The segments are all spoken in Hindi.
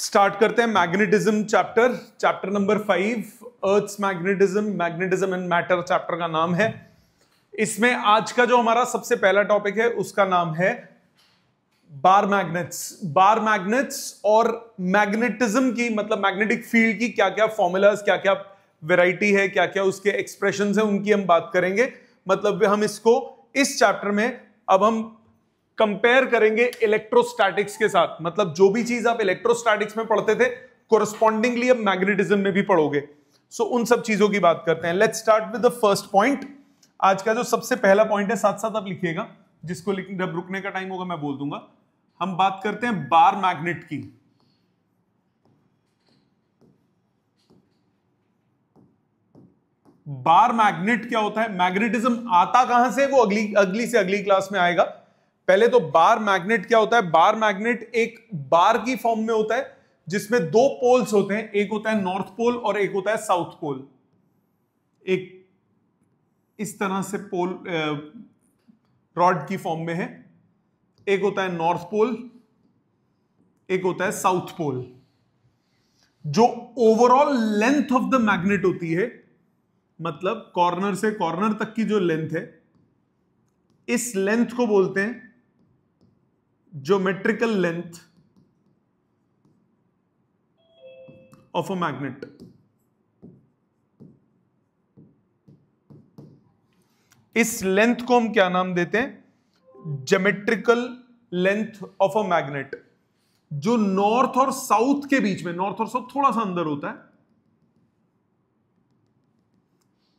स्टार्ट करते हैं magnetism chapter number 5, earth's magnetism and matter chapter का नाम है। इसमें आज का जो हमारा सबसे पहला टॉपिक है उसका नाम है बार मैग्नेट्स और मैग्नेटिज्म की मतलब मैग्नेटिक फील्ड की क्या क्या फॉर्मूलाज, क्या क्या वेराइटी है, क्या क्या उसके एक्सप्रेशंस है, उनकी हम बात करेंगे। मतलब हम इसको इस चैप्टर में अब हम कंपेयर करेंगे इलेक्ट्रोस्टैटिक्स के साथ। मतलब जो भी चीज आप इलेक्ट्रोस्टैटिक्स में पढ़ते थे कोरस्पॉन्डिंगली अब मैग्नेटिज्म में भी पढ़ोगे। सो उन सब चीजों की बात करते हैं। Let's start with the first point. आज का जो सबसे पहला पॉइंट है, साथ साथ आप लिखिएगा, जिसको जब रुकने का टाइम होगा मैं बोल दूंगा। हम बात करते हैं बार मैग्नेट की। बार मैग्नेट क्या होता है, मैग्नेटिज्म आता कहां से, वो अगली से अगली क्लास में आएगा। पहले तो बार मैग्नेट क्या होता है। बार मैग्नेट एक बार की फॉर्म में होता है जिसमें दो पोल्स होते हैं, एक होता है नॉर्थ पोल और एक होता है साउथ पोल। एक इस तरह से पोल रॉड की फॉर्म में है, एक होता है नॉर्थ पोल, एक होता है साउथ पोल। जो overall length of the magnet होती है, मतलब कॉर्नर से कॉर्नर तक की जो लेंथ है, इस लेंथ को बोलते हैं geometrical length of a magnet. इस लेंथ को हम क्या नाम देते हैं, geometrical length of a magnet. जो नॉर्थ और साउथ के बीच में, नॉर्थ और साउथ थोड़ा सा अंदर होता है,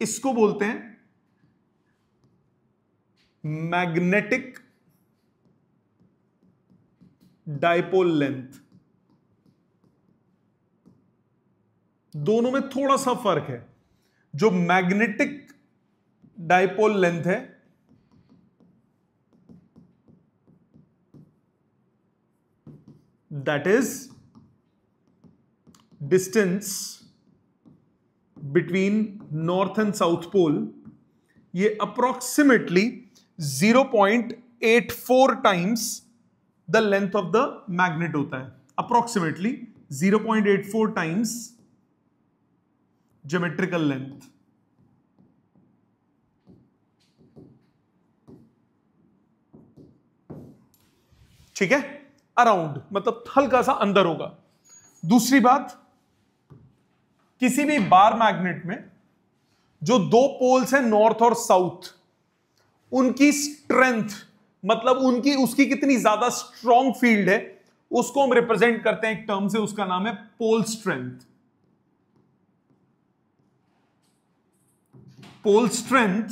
इसको बोलते हैं मैग्नेटिक डायपोल लेंथ। दोनों में थोड़ा सा फर्क है। जो मैग्नेटिक डायपोल लेंथ है that is distance between north and south pole. ये approximately 0.84 times the length of the magnet होता है। Approximately 0.84 times geometrical length. ठीक है, अराउंड मतलब हल्का सा अंदर होगा। दूसरी बात, किसी भी बार मैग्नेट में जो दो पोल्स हैं नॉर्थ और साउथ, उनकी स्ट्रेंथ मतलब उसकी कितनी ज्यादा स्ट्रॉन्ग फील्ड है, उसको हम रिप्रेजेंट करते हैं एक टर्म से, उसका नाम है pole strength. Pole strength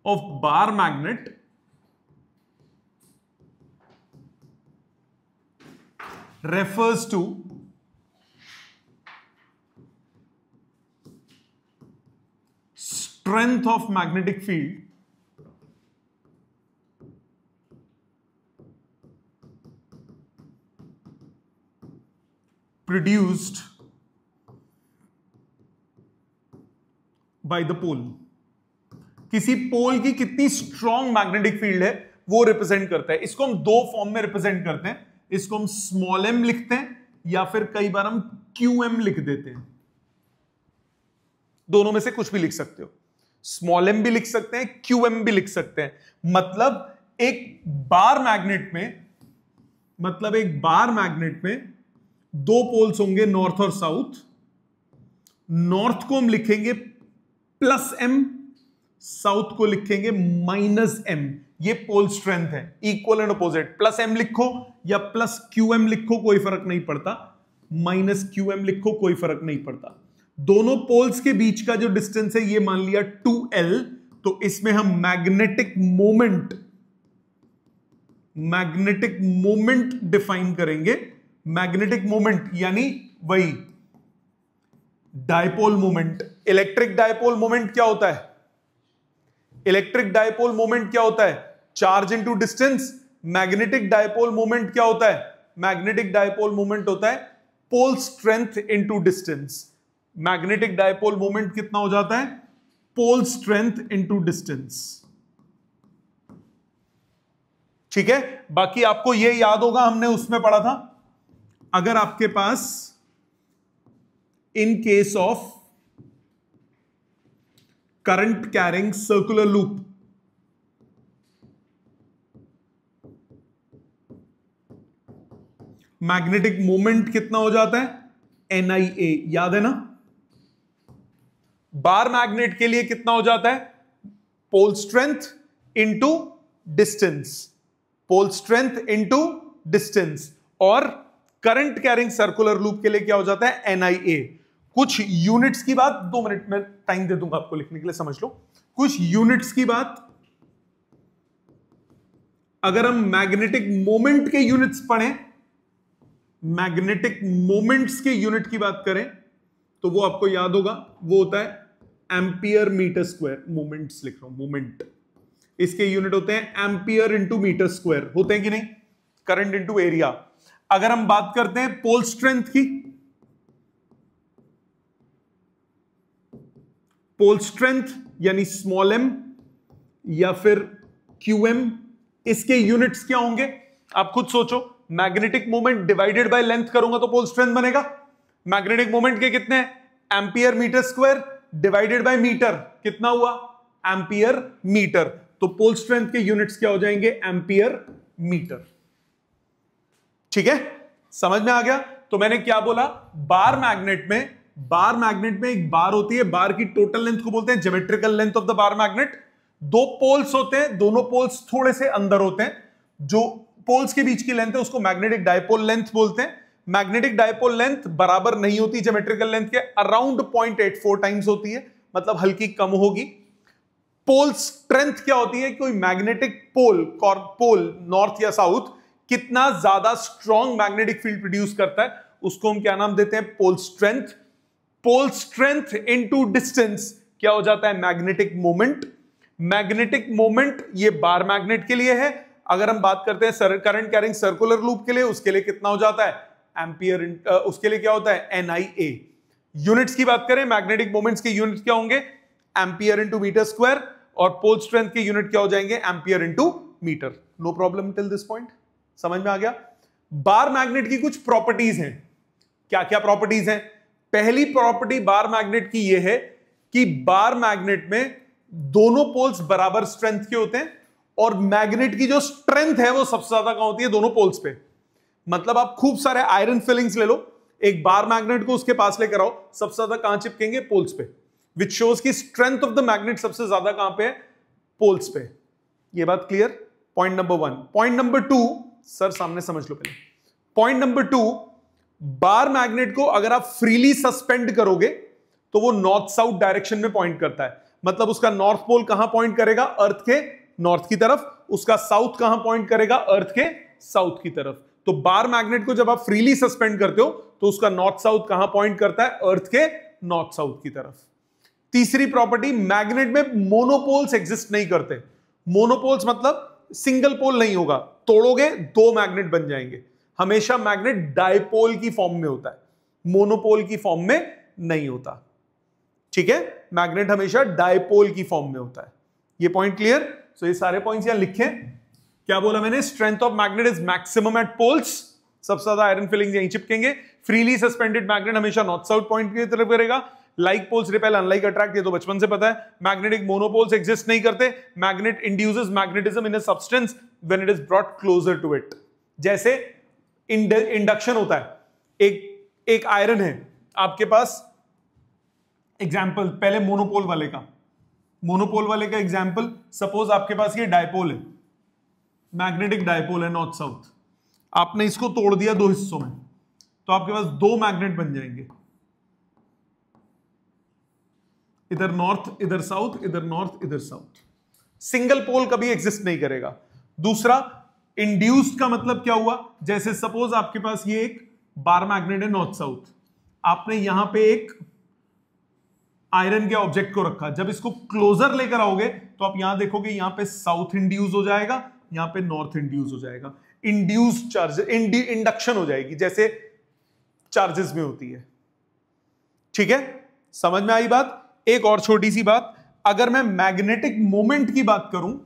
of bar magnet refers to strength of magnetic field produced by the pole। किसी पोल की कितनी स्ट्रॉन्ग मैग्नेटिक फील्ड है वो रिप्रेजेंट करता है। इसको हम दो फॉर्म में रिप्रेजेंट करते हैं। इसको हम स्मॉल m लिखते हैं या फिर कई बार हम QM लिख देते हैं। दोनों में से कुछ भी लिख सकते हो। स्मॉल m भी लिख सकते हैं, QM भी लिख सकते हैं। मतलब एक बार मैग्नेट में दो पोल्स होंगे नॉर्थ और साउथ। नॉर्थ को हम लिखेंगे +m, साउथ को लिखेंगे -m। ये पोल स्ट्रेंथ है, इक्वल एंड अपोजिट। +m लिखो या +QM लिखो कोई फर्क नहीं पड़ता, -QM लिखो कोई फर्क नहीं पड़ता। दोनों पोल्स के बीच का जो डिस्टेंस है ये मान लिया 2L। तो इसमें हम मैग्नेटिक मोमेंट डिफाइन करेंगे। मैग्नेटिक मोमेंट यानी वही dipole moment. Electric dipole moment क्या होता है? इलेक्ट्रिक डायपोल मोमेंट क्या होता है? Charge into distance. Magnetic dipole moment क्या होता है? मैग्नेटिक डायपोल मोमेंट होता है pole strength into distance. Magnetic dipole moment कितना हो जाता है? Pole strength into distance. ठीक है, बाकी आपको यह याद होगा, हमने उसमें पढ़ा था अगर आपके पास in case of current carrying circular loop, magnetic moment कितना हो जाता है? NIA, याद है ना? बार मैग्नेट के लिए कितना हो जाता है? Pole strength into distance, pole strength into distance. और करंट कैरिंग सर्कुलर लूप के लिए क्या हो जाता है? NIA। कुछ यूनिट्स की बात, 2 मिनट में टाइम दे दूंगा आपको लिखने के लिए, समझ लो। कुछ यूनिट्स की बात, अगर हम मैग्नेटिक मोमेंट के यूनिट्स पढ़ें, मैग्नेटिक मोमेंट्स के यूनिट की बात करें, तो वो आपको याद होगा, वो होता है एम्पियर मीटर स्क्वायर। मोमेंट्स लिख रहा हूं, मोमेंट, इसके यूनिट होते हैं एम्पियर इंटू मीटर स्क्वायर, होते हैं कि नहीं? Current into area. अगर हम बात करते हैं पोल स्ट्रेंथ की, पोल स्ट्रेंथ यानी स्मॉल m या फिर QM, इसके यूनिट्स क्या होंगे? आप खुद सोचो। Magnetic moment divided by length करूंगा तो पोल स्ट्रेंथ बनेगा। मैग्नेटिक मोमेंट के कितने हैं? Ampere metre square divided by metre, कितना हुआ? Ampere metre. तो पोल स्ट्रेंथ के यूनिट्स क्या हो जाएंगे? Ampere metre. ठीक है, समझ में आ गया? तो मैंने क्या बोला? बार मैग्नेट में एक बार होती है, बार की टोटल लेंथ को बोलते हैं geometrical length of the bar magnet. 2 poles होते हैं, दोनों पोल्स थोड़े से अंदर होते हैं, जो पोल्स के बीच की लेंथ है उसको मैग्नेटिक डायपोल लेंथ बोलते हैं। मैग्नेटिक डायपोल लेंथ बराबर नहीं होती ज्योमेट्रिकल लेंथ के, अराउंड 0.84 टाइम्स होती है, मतलब हल्की कम होगी। पोल स्ट्रेंथ क्या होती है? कोई मैग्नेटिक पोल नॉर्थ या साउथ कितना ज्यादा स्ट्रॉन्ग मैग्नेटिक फील्ड प्रोड्यूस करता है, उसको हम क्या नाम देते हैं? Pole strength. Pole strength into distance क्या हो जाता है? Magnetic moment. मैग्नेटिक मोमेंट ये बार मैग्नेट के लिए है। अगर हम बात करते हैं करंट कैरिंग सर्कुलर लूप के लिए, उसके लिए कितना हो जाता है? एम्पियर। उसके लिए क्या होता है? NIA। यूनिट्स की बात करें, मैग्नेटिक मोमेंट्स के यूनिट्स क्या होंगे? Ampere into metre square. और पोल स्ट्रेंथ के यूनिट क्या हो जाएंगे? Ampere into metre. No problem till this point, समझ में आ गया? बार मैग्नेट की कुछ प्रॉपर्टीज हैं। क्या क्या प्रॉपर्टीज हैं? पहली प्रॉपर्टी बार मैग्नेट की यह है कि बार मैग्नेट में दोनों पोल्स बराबर स्ट्रेंथ के होते हैं, और मैग्नेट की जो स्ट्रेंथ है वो सबसे ज्यादा कहां होती है? दोनों पोल्स पे। मतलब आप खूब सारे आयरन फिलिंग्स ले लो, एक बार मैग्नेट को उसके पास लेकर आओ, सबसे ज्यादा कहां चिपकेंगे? पोल्स पे, विच शोज की स्ट्रेंथ ऑफ द मैग्नेट सबसे ज्यादा कहां पे है? पोल्स पे। ये बात clear? Point number 1। Point number 2, sir सामने समझ लो पहले। पॉइंट नंबर 2, बार मैग्नेट को अगर आप फ्रीली सस्पेंड करोगे तो वो नॉर्थ साउथ डायरेक्शन में पॉइंट करता है। मतलब उसका नॉर्थ पोल कहां पॉइंट करेगा? अर्थ के नॉर्थ की तरफ। उसका साउथ कहां पॉइंट करेगा? अर्थ के साउथ की तरफ। तो बार मैग्नेट को जब आप फ्रीली सस्पेंड करते हो तो उसका नॉर्थ साउथ कहां पॉइंट करता है? अर्थ के नॉर्थ साउथ की तरफ। तीसरी प्रॉपर्टी, मैग्नेट में मोनोपोल्स एग्जिस्ट नहीं करते। मोनोपोल्स मतलब सिंगल पोल नहीं होगा, तोड़ोगे 2 मैग्नेट बन जाएंगे। हमेशा मैग्नेट डायपोल की फॉर्म में होता है, मोनोपोल की फॉर्म में नहीं होता। ठीक है, मैग्नेट हमेशा डायपोल की फॉर्म में होता है। ये पॉइंट क्लियर? सो ये सारे पॉइंट्स यहां लिखे। क्या बोला मैंने? Strength of magnet is maximum at poles, सबसे ज्यादा आयरन फिलिंग्स यहीं चिपकेंगे। फ्रीली सस्पेंडेड मैग्नेट हमेशा नॉर्थ साउथ पॉइंट की तरफ करेगा। Like poles repel, unlike attract, ये तो बचपन से पता है। मैग्नेटिक मोनोपोल्स एग्जिस्ट नहीं करते। Magnet induces magnetism in a substance when it is brought closer to it. जैसे इंडक्शन होता है, एक आयरन है आपके पास, एग्जाम्पल पहले मोनोपोल वाले का एग्जाम्पल, सपोज आपके पास ये डायपोल है, मैग्नेटिक डायपोल है नॉर्थ साउथ। आपने इसको तोड़ दिया 2 हिस्सों में, तो आपके पास 2 मैग्नेट बन जाएंगे, इधर नॉर्थ इधर साउथ, इधर नॉर्थ इधर साउथ। सिंगल पोल कभी एग्जिस्ट नहीं करेगा। दूसरा, इंड्यूस्ड का मतलब क्या हुआ? जैसे सपोज आपके पास ये एक बार मैग्नेट है नॉर्थ साउथ, आपने यहां पे एक आयरन के ऑब्जेक्ट को रखा। जब इसको क्लोजर लेकर आओगे तो आप यहां देखोगे, यहां पे साउथ इंड्यूस हो जाएगा, यहां पे नॉर्थ इंड्यूस हो जाएगा। इंड्यूस चार्ज इंडक्शन हो जाएगी, जैसे चार्जेस में होती है। ठीक है, समझ में आई बात? एक और छोटी सी बात, अगर मैं मैग्नेटिक मोमेंट की बात करूं,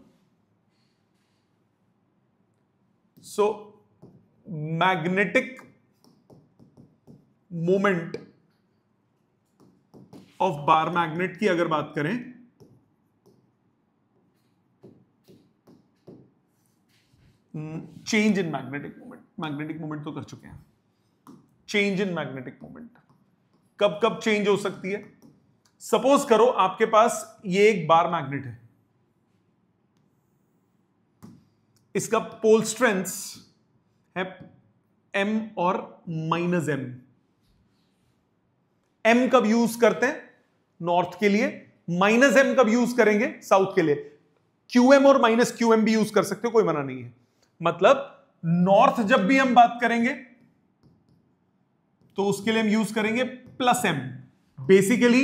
so magnetic moment of bar magnet की अगर बात करें, चेंज इन मैग्नेटिक मोमेंट तो कर चुके हैं। चेंज इन मैग्नेटिक मोमेंट कब कब चेंज हो सकती है? सपोज करो आपके पास ये एक बार मैग्नेट है, इसका पोल स्ट्रेंथ है m और -m। m कब यूज करते हैं? नॉर्थ के लिए। -m कब यूज करेंगे? साउथ के लिए। qm और -qm भी यूज कर सकते हो, कोई मना नहीं है। मतलब नॉर्थ जब भी हम बात करेंगे तो उसके लिए हम यूज करेंगे +m। बेसिकली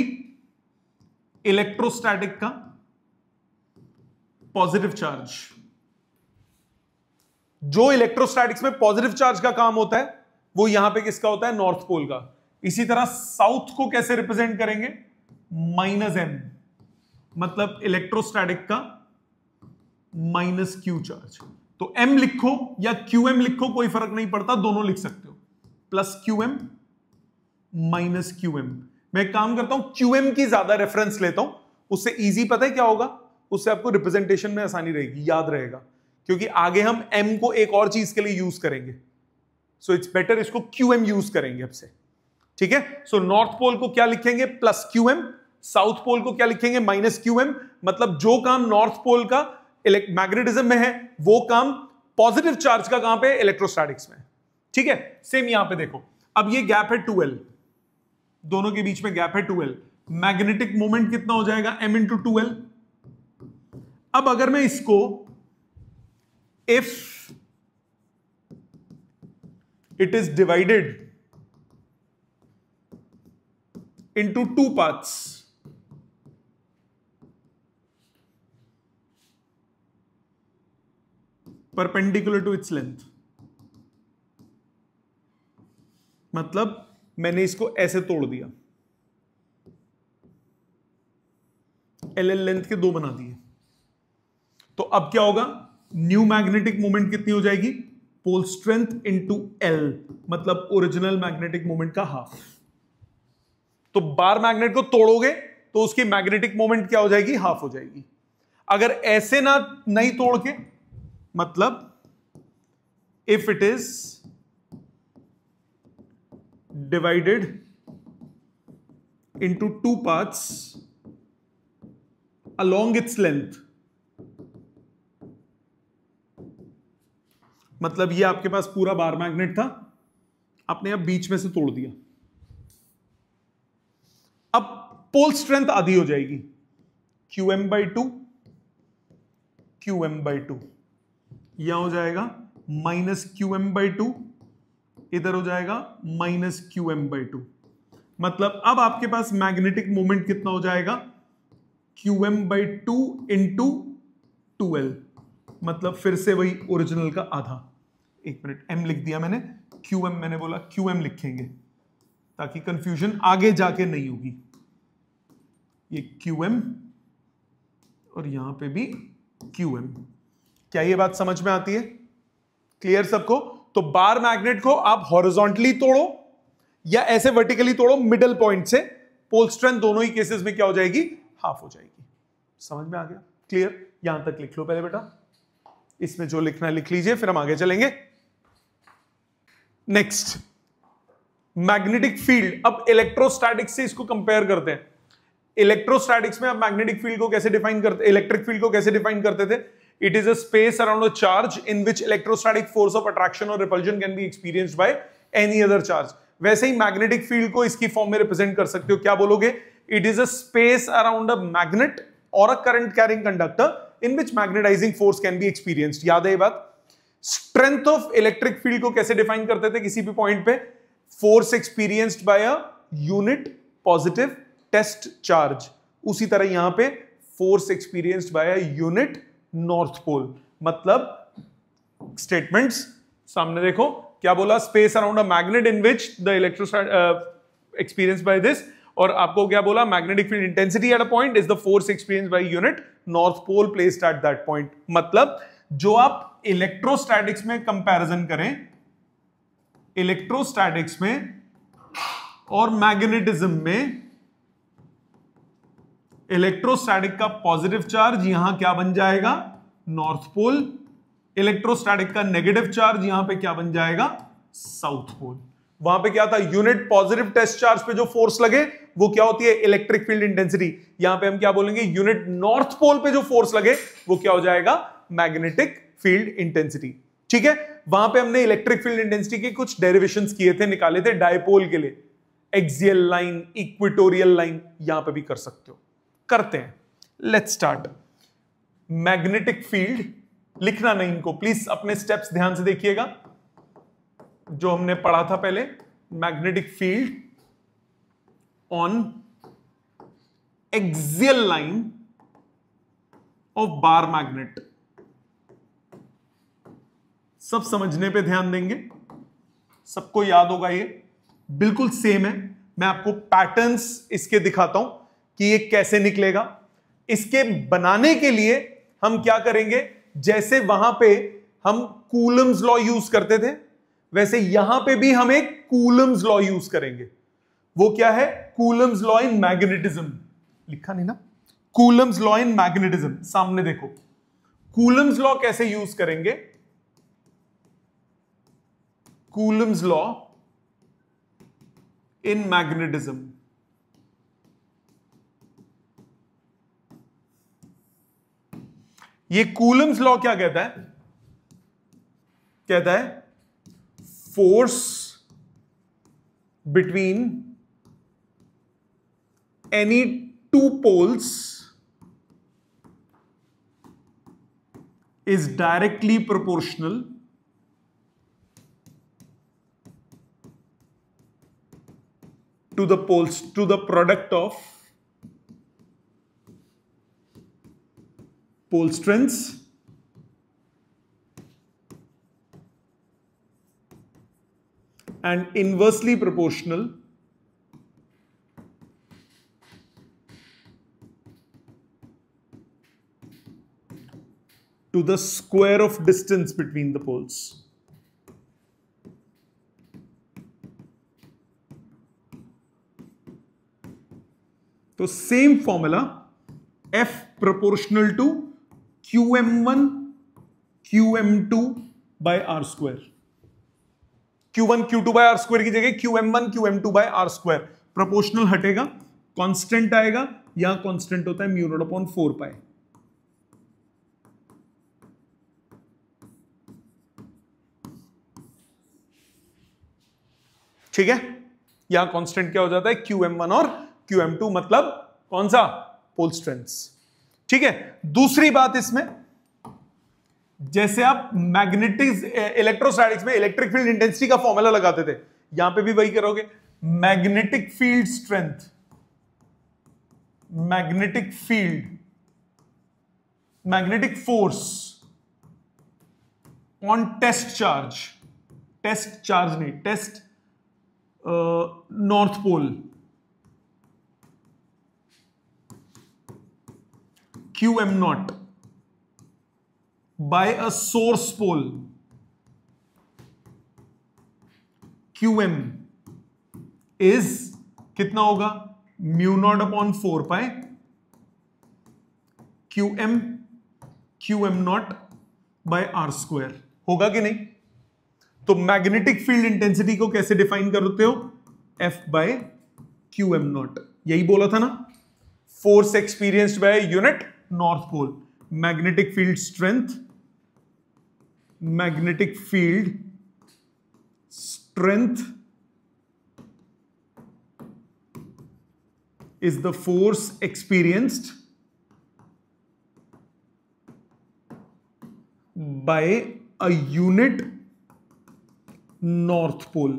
इलेक्ट्रोस्टैटिक का पॉजिटिव चार्ज, जो इलेक्ट्रोस्टैटिक्स में पॉजिटिव चार्ज का काम होता है वो यहां पे किसका होता है? नॉर्थ पोल का। इसी तरह साउथ को कैसे रिप्रेजेंट करेंगे? -m, मतलब इलेक्ट्रोस्टैटिक का -q चार्ज। तो m लिखो या qm लिखो, कोई फर्क नहीं पड़ता, दोनों लिख सकते हो। +qm -qm। मैं एक काम करता हूं, qm की ज्यादा रेफरेंस लेता हूं, उससे इजी पता है क्या होगा? उससे आपको रिप्रेजेंटेशन में आसानी रहेगी, याद रहेगा, क्योंकि आगे हम m को एक और चीज के लिए यूज करेंगे। सो इट्स बेटर इसको qm यूज करेंगे अब से, ठीक है? सो नॉर्थ पोल को क्या लिखेंगे? +qm। साउथ पोल को क्या लिखेंगे? -qm। मतलब जो काम नॉर्थ पोल का मैग्नेटिज्म में है वो काम पॉजिटिव चार्ज का कहां पे? इलेक्ट्रोस्टैटिक्स में, ठीक है? सेम यहां पे देखो, अब ये गैप है 2l, दोनों के बीच में गैप है 2l। मैग्नेटिक मोमेंट कितना हो जाएगा? m × 2l। अब अगर मैं इसको if it is divided into 2 parts, perpendicular to its length, मतलब मैंने इसको ऐसे तोड़ दिया, LL लेंथ के 2 बना दिए, तो अब क्या होगा? न्यू मैग्नेटिक मोमेंट कितनी हो जाएगी? पोल स्ट्रेंथ इनटू L, मतलब ओरिजिनल मैग्नेटिक मोमेंट का हाफ। तो बार मैग्नेट को तोड़ोगे तो उसकी मैग्नेटिक मोमेंट क्या हो जाएगी? हाफ हो जाएगी। अगर ऐसे ना नहीं तोड़ के, मतलब if it is divided into 2 parts along its length, मतलब ये आपके पास पूरा बार मैग्नेट था, आपने अब बीच में से तोड़ दिया। अब पोल स्ट्रेंथ आधी हो जाएगी, qm/2, qm/2, यहां हो जाएगा -qm/2, इधर हो जाएगा -qm/2। मतलब अब आपके पास मैग्नेटिक मोमेंट कितना हो जाएगा? qm/2 इंटू 2l, मतलब फिर से वही ओरिजिनल का आधा। एक मिनट, m लिख दिया मैंने, qm मैंने बोला, qm लिखेंगे ताकि कंफ्यूजन आगे जाके नहीं होगी। ये qm और यहां पे भी qm। क्या ये बात समझ में आती है? क्लियर सबको? तो बार मैग्नेट को आप हॉरिजॉन्टली तोड़ो या ऐसे वर्टिकली तोड़ो, मिडल पॉइंट से, पोल स्ट्रेंथ दोनों ही केसेस में क्या हो जाएगी? हाफ हो जाएगी। समझ में आ गया? क्लियर? यहां तक लिख लो पहले बेटा, इसमें जो लिखना है लिख लीजिए, फिर हम आगे चलेंगे। Next, magnetic field. अब इलेक्ट्रोस्टैटिक्स से इसको कंपेयर करते हैं। इलेक्ट्रोस्टैटिक्स में आप मैग्नेटिक फील्ड को कैसे डिफाइन करते, इलेक्ट्रिक फील्ड को कैसे डिफाइन करते थे? It is a space around a charge in which electrostatic force of attraction और repulsion can be experienced by any other charge. वैसे ही मैग्नेटिक फील्ड को इसकी फॉर्म में रिप्रेजेंट कर सकते हो, क्या बोलोगे? It is a space around a magnet और a current carrying conductor in which magnetising force can be experienced. याद है ये बात? स्ट्रेंथ ऑफ इलेक्ट्रिक फील्ड को कैसे डिफाइन करते थे? किसी भी पॉइंट पे force experienced by a unit positive test charge. उसी तरह यहां पे force experienced by a unit north pole. मतलब स्टेटमेंट्स सामने देखो, क्या बोला? Space around a magnet in which the electrostatic experienced by this, और आपको क्या बोला? Magnetic field intensity at a point is the force experienced by unit north pole placed at that point. मतलब जो आप इलेक्ट्रोस्टैटिक्स में कंपैरिजन करें, इलेक्ट्रोस्टैटिक्स में और मैग्नेटिज्म में इलेक्ट्रोस्टैटिक का पॉजिटिव चार्ज यहां क्या बन जाएगा, नॉर्थ पोल। इलेक्ट्रोस्टैटिक का नेगेटिव चार्ज यहां पे क्या बन जाएगा, साउथ पोल। वहां पे क्या था, यूनिट पॉजिटिव टेस्ट चार्ज पे जो फोर्स लगे वो क्या होती है, इलेक्ट्रिक फील्ड इंटेंसिटी। यहां पे हम क्या बोलेंगे, यूनिट नॉर्थ पोल पे जो फोर्स लगे वो क्या हो जाएगा, मैग्नेटिक फील्ड इंटेंसिटी। ठीक है, वहां पे हमने इलेक्ट्रिक फील्ड इंटेंसिटी के कुछ डेरिवेशंस किए थे, निकाले थे डायपोल के लिए, एक्सियल लाइन, इक्वेटोरियल लाइन, यहां पे भी कर सकते हो। करते हैं, लेट्स स्टार्ट। मैग्नेटिक फील्ड, लिखना नहीं इनको प्लीज, अपने स्टेप्स ध्यान से देखिएगा जो हमने पढ़ा था पहले। Magnetic field on axial line of bar magnet, सब समझने पे ध्यान देंगे, सबको याद होगा, ये बिल्कुल सेम है। मैं आपको पैटर्न्स इसके दिखाता हूं कि ये कैसे निकलेगा। इसके बनाने के लिए हम क्या करेंगे, जैसे वहां पे हम कूलम्स लॉ यूज करते थे, वैसे यहां पे भी हम एक कूलम्स लॉ यूज करेंगे। वो क्या है, कूलम्स लॉ इन मैग्नेटिज्म। लिखा नहीं ना, कूलम्स लॉ इन मैग्नेटिज्म, सामने देखो। कूलम्स लॉ कैसे यूज करेंगे, कूलम्स लॉ इन मैग्नेटिज्म। ये कूलम्स लॉ क्या कहता है, कहता है force between any two poles is directly proportional to the poles, to the product of pole strengths and inversely proportional to the square of distance between the poles. तो same formula, F proportional to QM1 QM2 by R square. Q1 Q2 by R square की जगह QM1 QM2 by R square. Proportional हटेगा, कांस्टेंट आएगा, यहां कांस्टेंट होता है म्यू नॉट अपॉन 4 पाई। ठीक है, यहां कांस्टेंट क्या हो जाता है, QM1 और QM2, मतलब कौन सा, पोल स्ट्रेंथ्स। ठीक है, दूसरी बात इसमें, जैसे आप मैग्नेटिक इलेक्ट्रोस्टैटिक्स में इलेक्ट्रिक फील्ड इंटेंसिटी का फॉर्मूला लगाते थे, यहां पे भी वही करोगे। Magnetic field strength, magnetic field, magnetic force on test charge, test charge नहीं, test north pole, QM0 by a source pole, QM is कितना होगा, mu naught upon 4 pi QM0 by R square. होगा कि नहीं? तो मैग्नेटिक फील्ड इंटेंसिटी को कैसे डिफाइन करते हो, F बाय QM0, यही बोला था ना, force experienced by unit north pole. Magnetic field strength, magnetic field strength is the force experienced by a unit north pole।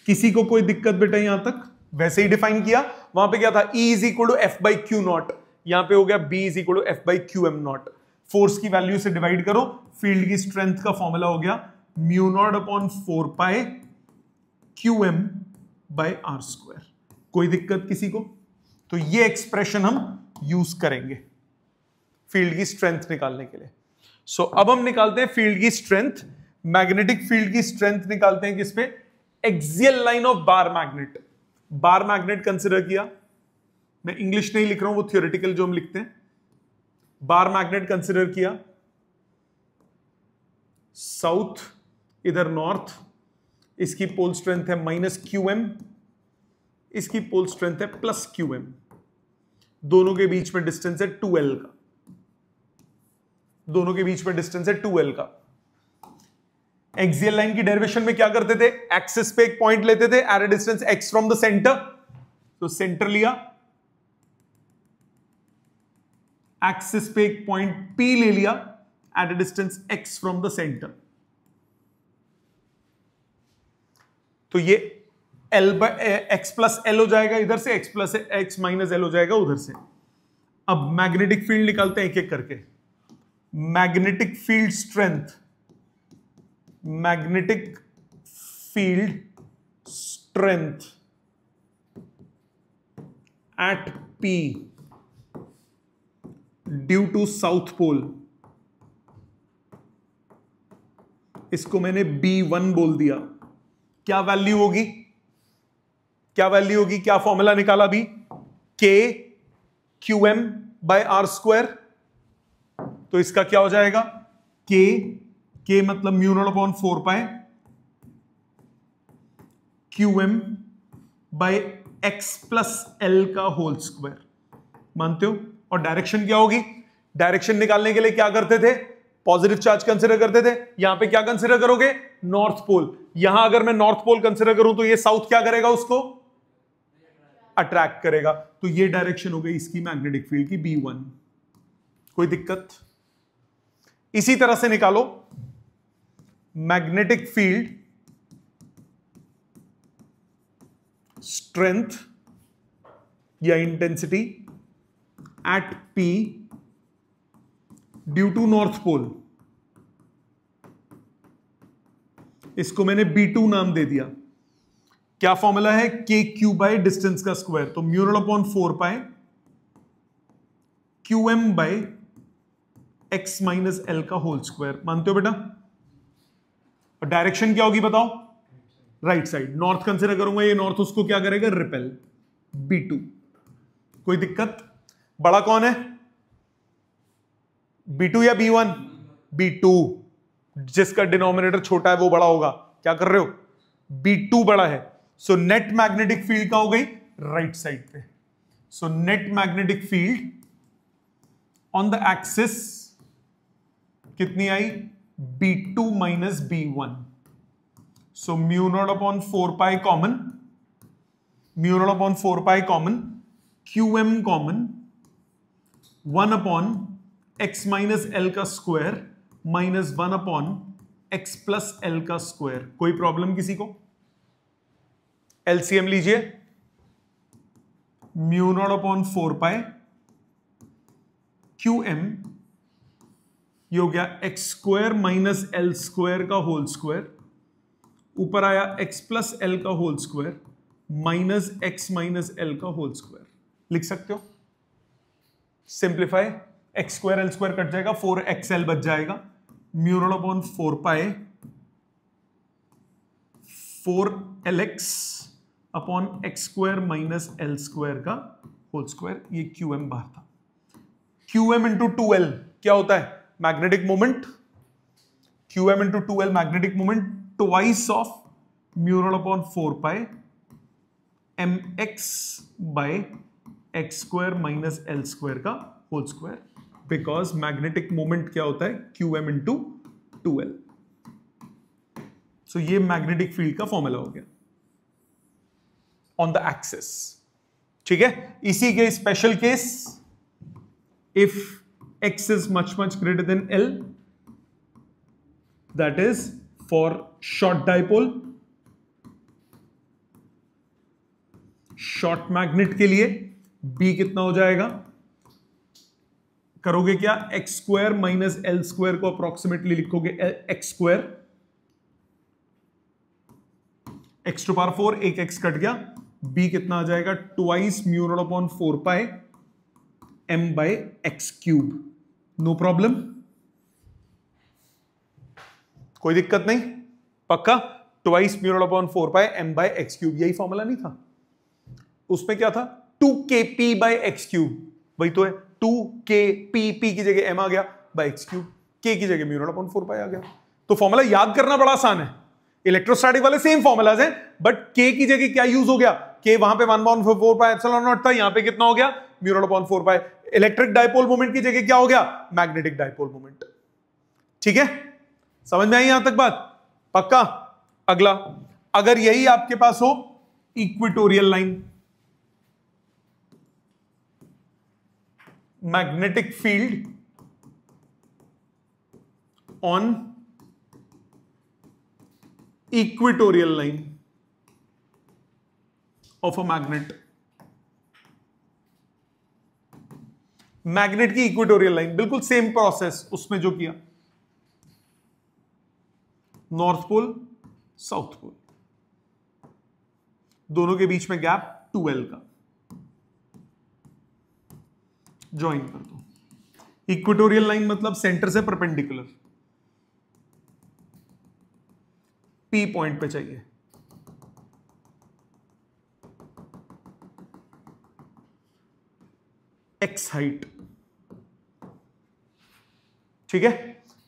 किसी को कोई दिक्कत बेटा यहां तक? वैसे ही डिफाइन किया, वहां पे क्या था, E is equal to F by Q naught, यहां पे हो गया B is equal to F by Q M naught. Force की वैल्यू से डिवाइड करो, फील्ड की स्ट्रेंथ का फॉर्मूला हो गया mu naught upon 4 pi Q M by R square. कोई दिक्कत किसी को? तो ये एक्सप्रेशन हम यूज करेंगे फील्ड की स्ट्रेंथ निकालने के लिए। सो अब हम निकालते हैं फील्ड की स्ट्रेंथ, मैग्नेटिक फील्ड की स्ट्रेंथ निकालते हैं किस पे, axial line of bar magnet, bar magnet consider किया, मैं इंग्लिश नहीं लिख रहा हूं, वो थियोरेटिकल जो हम लिखते हैं। बार मैग्नेट कंसिडर किया, साउथ इधर नॉर्थ, इसकी पोल स्ट्रेंथ है -QM, इसकी पोल स्ट्रेंथ है +QM, दोनों के बीच में डिस्टेंस है 2L का, दोनों के बीच में डिस्टेंस है 2L का। एक्सियल लाइन की डेरिवेशन में क्या करते थे, एक्सिस पे एक पॉइंट लेते थे at a distance x from the centre, तो सेंटर लिया, एक्सिस पे एक पॉइंट P ले लिया at a distance x from the centre, तो ये x प्लस एल हो जाएगा इधर से, x माइनस एल हो जाएगा उधर से। अब मैग्नेटिक फील्ड निकालते हैं एक एक करके। Magnetic field strength, magnetic field strength at P due to south pole, इसको मैंने B1 बोल दिया। क्या वैल्यू होगी, क्या वैल्यू होगी, क्या फॉर्मूला निकाला अभी, K QM by R square, तो इसका क्या हो जाएगा, K मतलब μ0/4π QM by x plus L का होल स्क्वायर, मानते हो। और डायरेक्शन क्या होगी, डायरेक्शन निकालने के लिए क्या करते थे, पॉजिटिव चार्ज कंसीडर करते थे, यहां पे क्या कंसीडर करोगे, नॉर्थ पोल। यहां अगर मैं नॉर्थ पोल कंसीडर करूं तो ये साउथ क्या करेगा, उसको अट्रैक्ट करेगा, तो ये डायरेक्शन हो गई इसकी मैग्नेटिक फील्ड की B1। कोई दिक्कत, इसी तरह से निकालो मैग्नेटिक फील्ड स्ट्रेंथ या intensity at P due to north pole, इसको मैंने B2 नाम दे दिया। क्या फॉर्मूला है, KQ बाय डिस्टेंस का स्क्वायर, तो μ0/4π QM by x minus L का होल स्क्वायर, मानते हो बेटा। और डायरेक्शन क्या होगी बताओ, राइट साइड, नॉर्थ कंसीडर करूंगा, ये नॉर्थ उसको क्या करेगा, रिपेल, B2। कोई दिक्कत, बड़ा कौन है, B2 या B1, B2, जिसका डिनोमिनेटर छोटा है वो बड़ा होगा, क्या कर रहे हो, B2 बड़ा है। सो नेट मैग्नेटिक फील्ड का हो गई राइट साइड पे, so net magnetic field on the axis कितनी आई, B2 minus B1, so μ0/4π common, μ0/4π common, QM common, 1/x minus L का square minus 1/x plus L का स्क्वायर। कोई प्रॉब्लम किसी को, एलसीएम लीजिए, μ0/4π QM, ये हो गया x square minus L square का होल स्क्वायर, ऊपर आया x प्लस एल का whole square minus x minus L का होल स्क्वायर। लिख सकते हो, simplify, x square L square cut जाएगा, 4xl बच जाएगा, μ0/4π 4lx upon x square minus L square का होल स्क्वायर, ये QM बाहर था। QM इंटू 2L क्या होता है, magnetic moment, QM into 2L magnetic moment, twice of μ0/4π mx by x square minus L square का whole square, because magnetic moment क्या होता है, QM इंटू 2L। सो ये मैग्नेटिक फील्ड का फॉर्मूला हो गया ऑन द एक्सिस, ठीक है। इसी के special case, if x is much greater than L, that is for short dipole, short magnet के लिए B कितना हो जाएगा, करोगे क्या, x square minus L square को अप्रोक्सीमेटली लिखोगे x square, x to power 4, एक x कट गया, B कितना आ जाएगा, twice μ0/4π m by x cube. No problem, कोई दिक्कत नहीं, पक्का। Twice mu naught upon 4 pi m by x cube. यही फॉर्मूला नहीं था उसमें? क्या था? 2kp बाय एक्स क्यूब, वही तो है। 2kp, p की जगह m आ गया बाय एक्स क्यूब, k की जगह म्यू नॉट अपॉन 4 पाई आ गया। तो फॉर्मूला याद करना बड़ा आसान है। इलेक्ट्रोस्टैटिक वाले सेम फॉर्मूलाज हैं, बट k की जगह क्या यूज हो गया? k वहां पे 1/4 पाई एप्सिलॉन नॉट था, यहां पे कितना हो गया? म्यू नॉट अपॉन 4 पाई। इलेक्ट्रिक डाइपोल मोमेंट की जगह क्या हो गया? Magnetic dipole moment. ठीक है, समझ में आई यहां तक बात? पक्का? अगला, अगर यही आपके पास हो equatorial line, magnetic field on equatorial line of a magnet, magnet की इक्वेटोरियल लाइन, बिल्कुल सेम प्रोसेस उसमें जो किया, नॉर्थ पोल साउथ पोल, दोनों के बीच में गैप 2L का, ज्वाइन कर दो। इक्वेटोरियल लाइन मतलब सेंटर से परपेंडिकुलर, P पॉइंट पे चाहिए। X हाइट, ठीक है।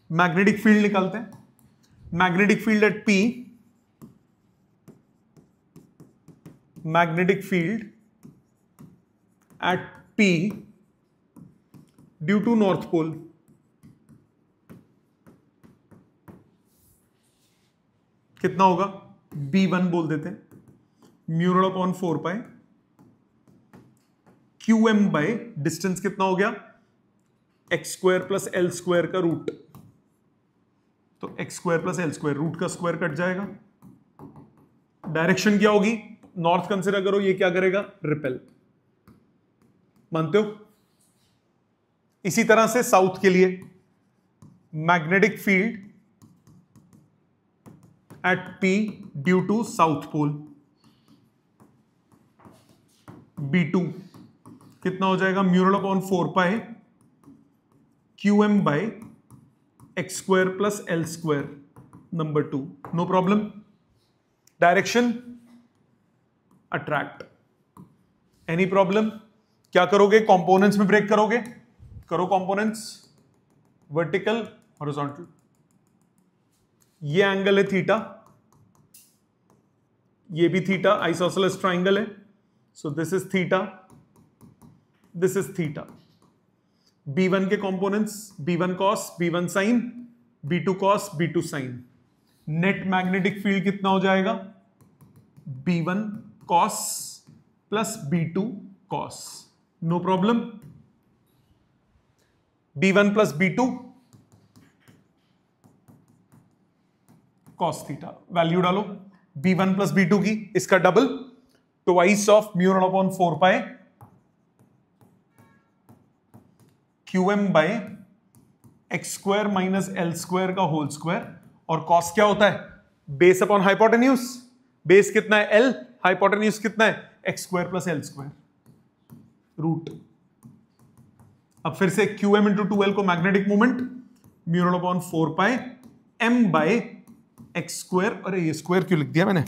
मैग्नेटिक फील्ड निकालते हैं। Magnetic field at P, magnetic field at P due to north pole, कितना होगा? B1 बोल देते हैं, mu naught upon 4 pi QM by distance कितना हो गया? X square plus L square का रूट, तो x square plus L square, root का स्क्वायर कट जाएगा। डायरेक्शन क्या होगी? नॉर्थ कंसिडर करो, ये क्या करेगा? रिपेल। मानते हो? इसी तरह से साउथ के लिए magnetic field at P due to south pole, B2 कितना हो जाएगा? Mu naught upon 4 pi QM by x square plus L square number 2। No problem. Direction attract. Any problem? क्या करोगे? कंपोनेंट्स में ब्रेक करोगे? करो कंपोनेंट्स, वर्टिकल हॉरिजॉन्टल। ये एंगल है थीटा, ये भी थीटा, आइसोसेलेस ट्राइंगल है, so this is theta, this is theta. B1 के components, B1 cos, B1 sin, B2 cos, B2 sin। Net magnetic field कितना हो जाएगा? B1 cos plus B2 cos। No problem. B1 plus B2 cos theta, value डालो B1 प्लस B2 की, इसका double, twice of mu naught upon 4 pi QM by x square minus L square का होल स्क्वायर। और कॉस क्या होता है? Base upon hypotenuse. बेस कितना है? L, हाइपोटेन्यूज कितना है? X square plus L square root. अब फिर से QM इंटू 2L को magnetic moment, mu naught upon 4 pi M by x square. अरे ये स्क्वायर क्यों लिख दिया मैंने?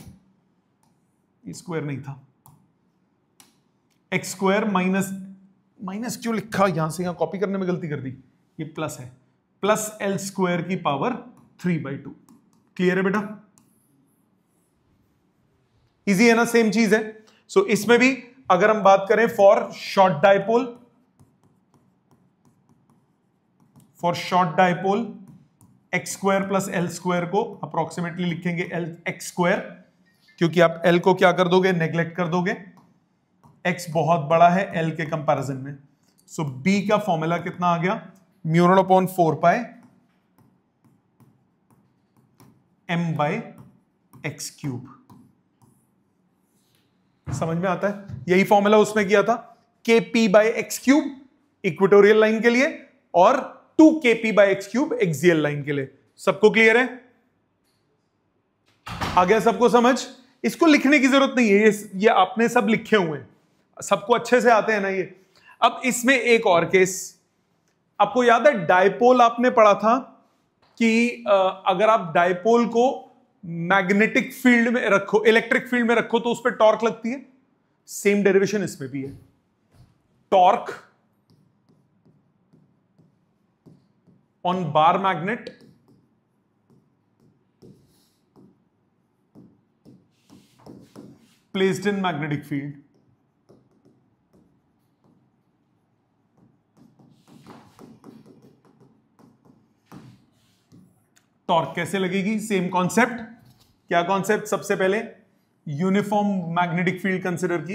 ये स्क्वायर नहीं था, एक्स स्क्वायर माइनस, माइनस क्यों लिखा? यहां से यहां कॉपी करने में गलती कर दी, ये प्लस है, प्लस एल स्क्वायर की पावर 3/2। क्लियर है बेटा? इजी है ना? सेम चीज है। सो इसमें भी अगर हम बात करें for short dipole, for short dipole x square plus L square को अप्रोक्सीमेटली लिखेंगे एल एक्स स्क्वायर, क्योंकि आप एल को क्या कर दोगे? नेग्लेक्ट कर दोगे। एक्स बहुत बड़ा है एल के कंपैरिजन में, सो बी का फॉर्मूला कितना आ गया? Mu naught upon 4 pi M by x cube. समझ में आता है? यही फॉर्मूला उसमें किया था, KP by x cube equatorial line के लिए और 2KP by x cube axial line के लिए। सबको क्लियर है? आ गया सबको समझ? इसको लिखने की जरूरत नहीं है, ये आपने सब लिखे हुए हैं, सबको अच्छे से आते हैं ना ये। अब इसमें एक और केस, आपको याद है डाइपोल आपने पढ़ा था कि अगर आप डाइपोल को मैग्नेटिक फील्ड में रखो, इलेक्ट्रिक फील्ड में रखो तो उस पर टॉर्क लगती है, सेम डेरिवेशन इसमें भी है। Torque on bar magnet placed in magnetic field, torque कैसे लगेगी, सेम कॉन्सेप्ट। क्या कॉन्सेप्ट? सबसे पहले यूनिफॉर्म मैग्नेटिक फील्ड कंसिडर की,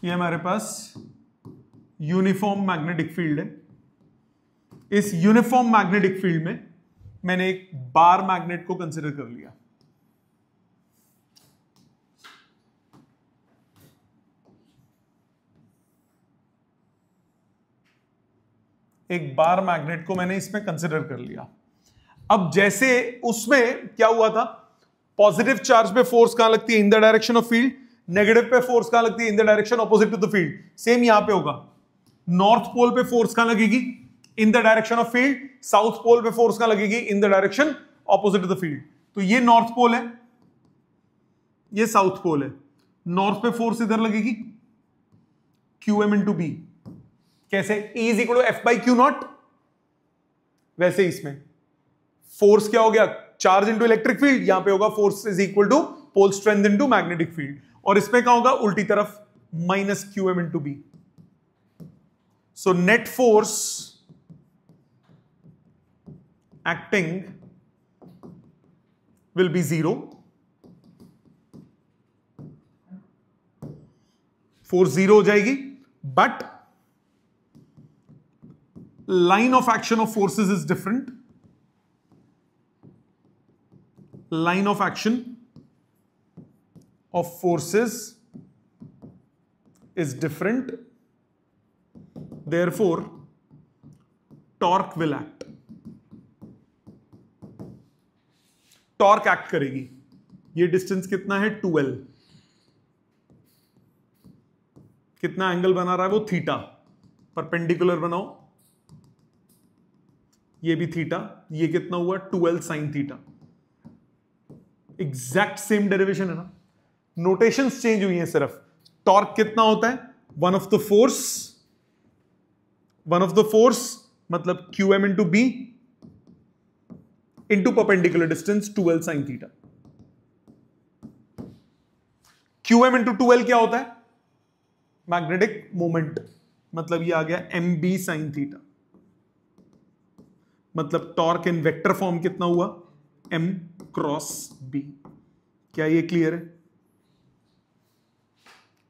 ये हमारे पास यूनिफॉर्म मैग्नेटिक फील्ड है। इस यूनिफॉर्म मैग्नेटिक फील्ड में मैंने एक बार मैग्नेट को कंसिडर कर लिया। एक बार मैग्नेट को मैंने इसमें कंसिडर कर लिया। अब जैसे उसमें क्या हुआ था, पॉजिटिव चार्ज पे फोर्स कहां लगती है, in the direction of field, negative पे फोर्स कहां लगती है, in the direction opposite to the field. Same यहां पे होगा, नॉर्थ पोल पे फोर्स कहां लगेगी, in the direction of field, south pole पे फोर्स कहां लगेगी, in the direction opposite to the field. तो ये नॉर्थ पोल है, ये साउथ पोल है, नॉर्थ पे फोर्स इधर लगेगी, QM इंटू बी। कैसे? E is equal to F by Q naught. वैसे इसमें फोर्स क्या हो गया, चार्ज इंटू इलेक्ट्रिक फील्ड, यहां पे होगा force is equal to pole strength into magnetic field, और इसमें क्या होगा, उल्टी तरफ minus QM into B. So net force acting will be 0, force 0 हो जाएगी, but line of action of forces is different. Line of action of forces is different. Therefore, torque will act. Torque act करेगी। ये डिस्टेंस कितना है, 2L। कितना एंगल बना रहा है वो, थीटा। परपेंडिकुलर बनाओ, ये भी थीटा, ये कितना हुआ, 2L sine theta. Exact same derivation है ना, नोटेशंस चेंज हुई हैं सिर्फ। टॉर्क कितना होता है, वन ऑफ द फोर्स मतलब QM into B into perpendicular distance 2L sine theta. QM into 2L क्या होता है, मैग्नेटिक मोमेंट, मतलब ये आ गया MB साइन थीटा। मतलब टॉर्क इन वेक्टर फॉर्म कितना हुआ, M क्रॉस B। क्या ये क्लियर है?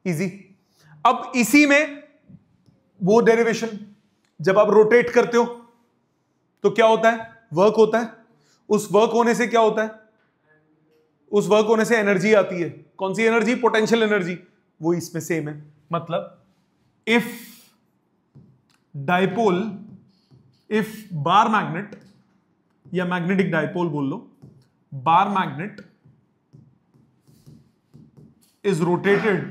इजी। अब इसी में वो डेरिवेशन, जब आप रोटेट करते हो तो क्या होता है, वर्क होता है। उस वर्क होने से क्या होता है, उस वर्क होने से एनर्जी आती है। कौन सी एनर्जी, पोटेंशियल एनर्जी। वो इसमें सेम है। मतलब if dipole, if bar magnet या मैग्नेटिक डाइपोल बोल लो, bar magnet is rotated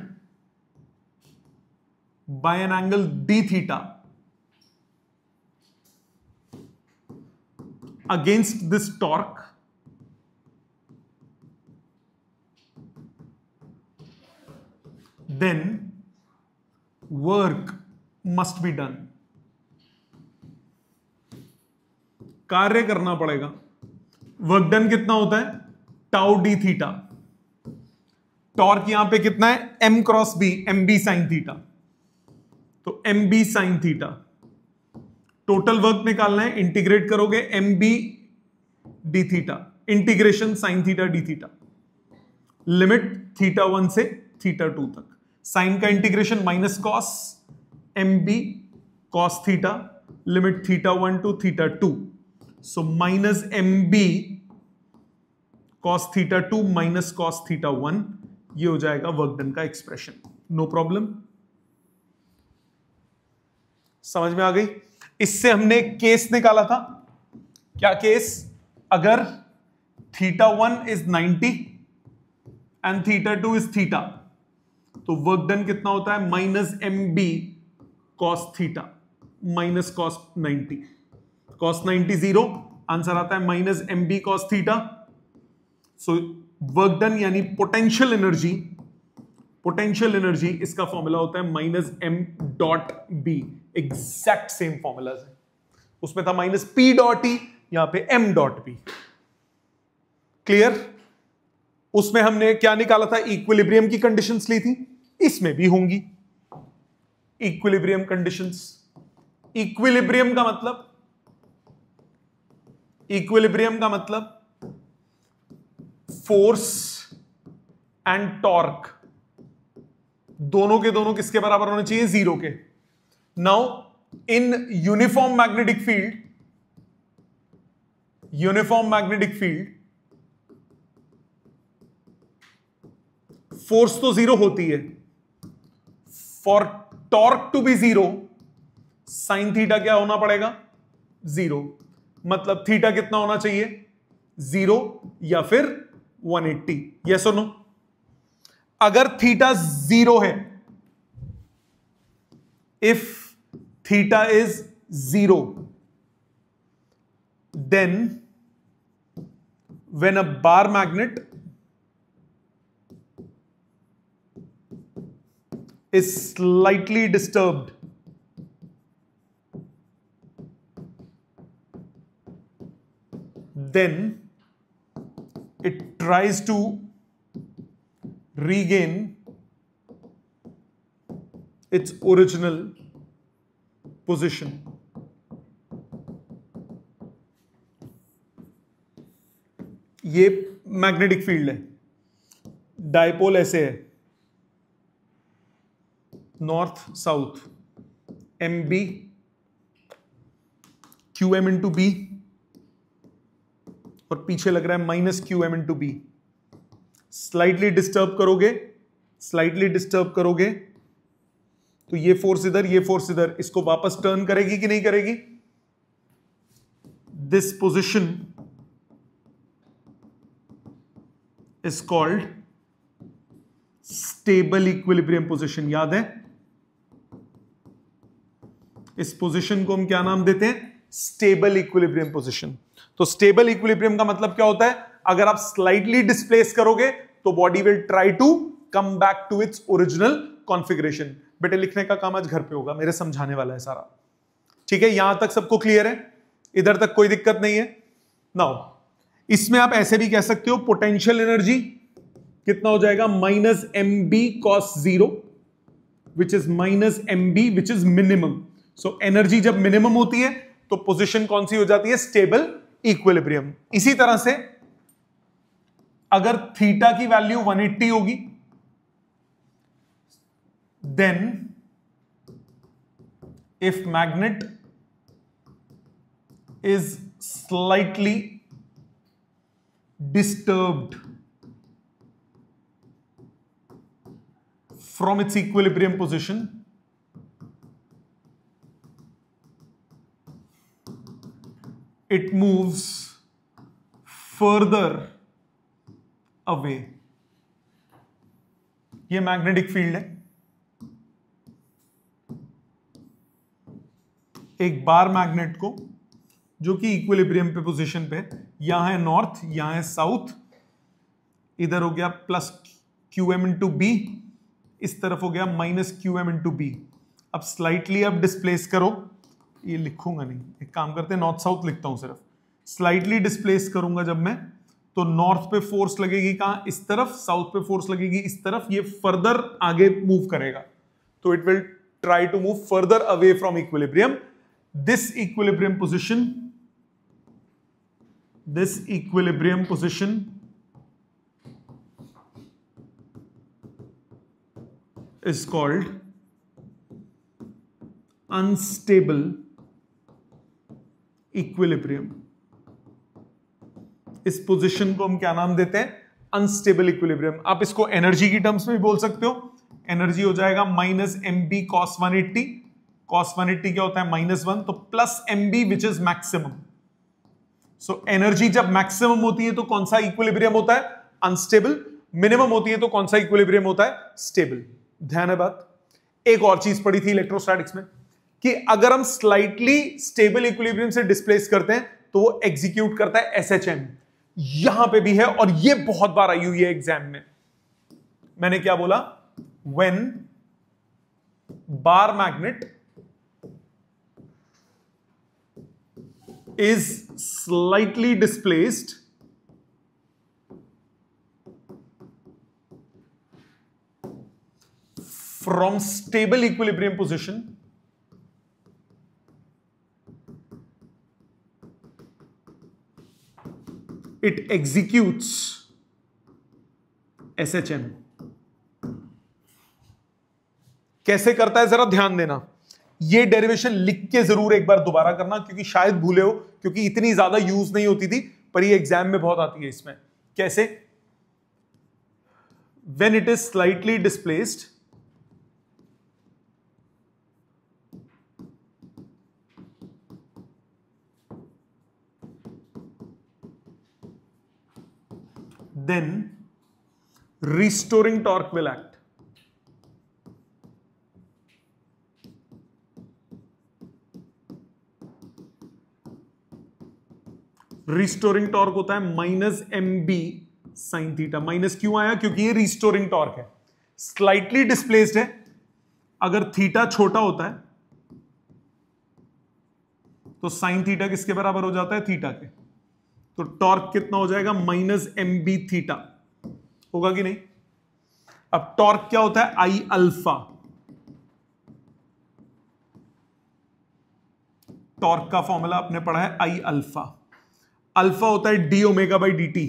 by an angle d theta against this torque, then work must be done. कार्य करना पड़ेगा। वर्क डन कितना होता है, टाउ डी थीटा। टॉर्क यहां पे कितना है, M cross B, MB sine theta. तो MB sine theta, total work निकालना है, इंटीग्रेट करोगे MB d theta, integration sine theta d theta, limit theta 1 से थीटा 2 तक। साइन का integration minus cos MB cos theta, limit theta 1 to theta 2। So minus MB cos theta 2 minus cos theta 1, ये हो जाएगा वर्क डन का एक्सप्रेशन। नो प्रॉब्लम, समझ में आ गई। इससे हमने एक केस निकाला था। क्या केस, अगर theta 1 is 90 and theta 2 is theta, तो वर्क डन कितना होता है, minus MB cos theta. Minus cos 90, cos 90 0, answer आता है minus M B cos theta. So work done यानी पोटेंशियल एनर्जी इसका फॉर्मूला होता है minus M dot B. Exact same formula है, उसमें था माइनस पी डॉट ई, यहां पे एम डॉट बी। क्लियर? उसमें हमने क्या निकाला था? इक्विलिब्रियम की कंडीशंस ली थी, इसमें भी होंगी इक्विलिब्रियम कंडीशंस। इक्विलिब्रियम का मतलब फोर्स एंड टॉर्क दोनों के दोनों किसके बराबर होने चाहिए? 0 के। Now in uniform magnetic field force तो 0 होती है। For torque to be 0, sine theta क्या होना पड़ेगा? 0। मतलब थीटा कितना होना चाहिए? 0 या फिर 180। यस और नो? अगर थीटा 0 है, if theta is 0, then when a bar magnet is slightly disturbed, then it tries to regain its original position. ये मैग्नेटिक फील्ड है, डायपोल ऐसे है, north south, M B Q M into B, और पीछे लग रहा है minus Q M into B. Slightly disturb करोगे तो ये फोर्स इधर, इसको वापस टर्न करेगी कि नहीं करेगी? This position is called stable equilibrium position. याद है? इस पोजीशन को हम क्या नाम देते हैं? Stable equilibrium position. तो स्टेबल इक्विलिब्रियम का मतलब क्या होता है? अगर आप स्लाइटली डिस्प्लेस करोगे तो body will try to come back to its original configuration. बेटे लिखने का काम आज घर पे होगा, मेरे समझाने वाला है सारा। ठीक है, यहां तक सबको क्लियर है? इधर तक कोई दिक्कत नहीं है? नाउ इसमें आप ऐसे भी कह सकते हो, पोटेंशियल एनर्जी कितना हो जाएगा? Minus M B cos 0, which is minus M B which is minimum. So energy जब मिनिमम होती है तो पोजीशन कौन सी हो जाती है? Stable equilibrium. इसी तरह से अगर थीटा की वैल्यू 180 होगी, then if magnet is slightly disturbed from its equilibrium position, it moves further away। ये मैग्नेटिक फील्ड है। एक बार मैग्नेट को जो कि इक्विलिब्रियम पे पोजीशन पे, यहां है नॉर्थ, यहां है साउथ, इधर हो गया plus Q M into B, इस तरफ हो गया minus Q M into B. अब स्लाइटली अब डिस्प्लेस करो, ये लिखूंगा नहीं, एक काम करते हैं नॉर्थ साउथ लिखता हूं सिर्फ। स्लाइटली डिस्प्लेस करूंगा जब मैं, तो नॉर्थ पे फोर्स लगेगी कहां? इस तरफ। साउथ पे फोर्स लगेगी इस तरफ। ये फर्दर आगे मूव करेगा, तो it will try to move further away from equilibrium. This equilibrium position is called unstable equilibrium। इस पोजीशन को हम क्या नाम देते हैं? Unstable equilibrium. आप इसको एनर्जी की टर्म्स में भी बोल सकते हो। एनर्जी हो जाएगा minus M B cos 180। Cos 180 क्या होता है? -1, तो plus M B which is maximum. So energy जब मैक्सिमम होती है तो कौन सा इक्विलिब्रियम होता है? अनस्टेबल। मिनिमम होती है तो कौन सा इक्विलिब्रियम होता है? स्टेबल। ध्यान है बात। एक और चीज पढ़ी थी इलेक्ट्रोस्टैटिक्स में, कि अगर हम स्लाइटली स्टेबल इक्विलिब्रियम से डिस्प्लेस करते हैं तो वो एग्जीक्यूट करता है SHM। यहां पे भी है और ये बहुत बार आई हुई है एग्जाम में। मैंने क्या बोला? When bar magnet is slightly displaced from stable equilibrium position it executes SHM। कैसे करता है जरा ध्यान देना, ये डेरिवेशन लिख के जरूर एक बार दोबारा करना क्योंकि शायद भूले हो, क्योंकि इतनी ज्यादा यूज नहीं होती थी पर ये एग्जाम में बहुत आती है। इसमें कैसे? When it is slightly displaced then restoring torque will act. Restoring torque होता है -mb sin थीटा। माइनस क्यों आया? क्योंकि ये रिस्टोरिंग टॉर्क है, स्लाइटली डिस्प्लेस्ड है। अगर थीटा छोटा होता है तो साइन थीटा किसके बराबर हो जाता है? थीटा के। तो टॉर्क कितना हो जाएगा? -mb थीटा होगा कि नहीं? अब टॉर्क क्या होता है? I alpha. टॉर्क का फॉर्मूला आपने पढ़ा है I अल्फा। अल्फा होता है d omega by d t,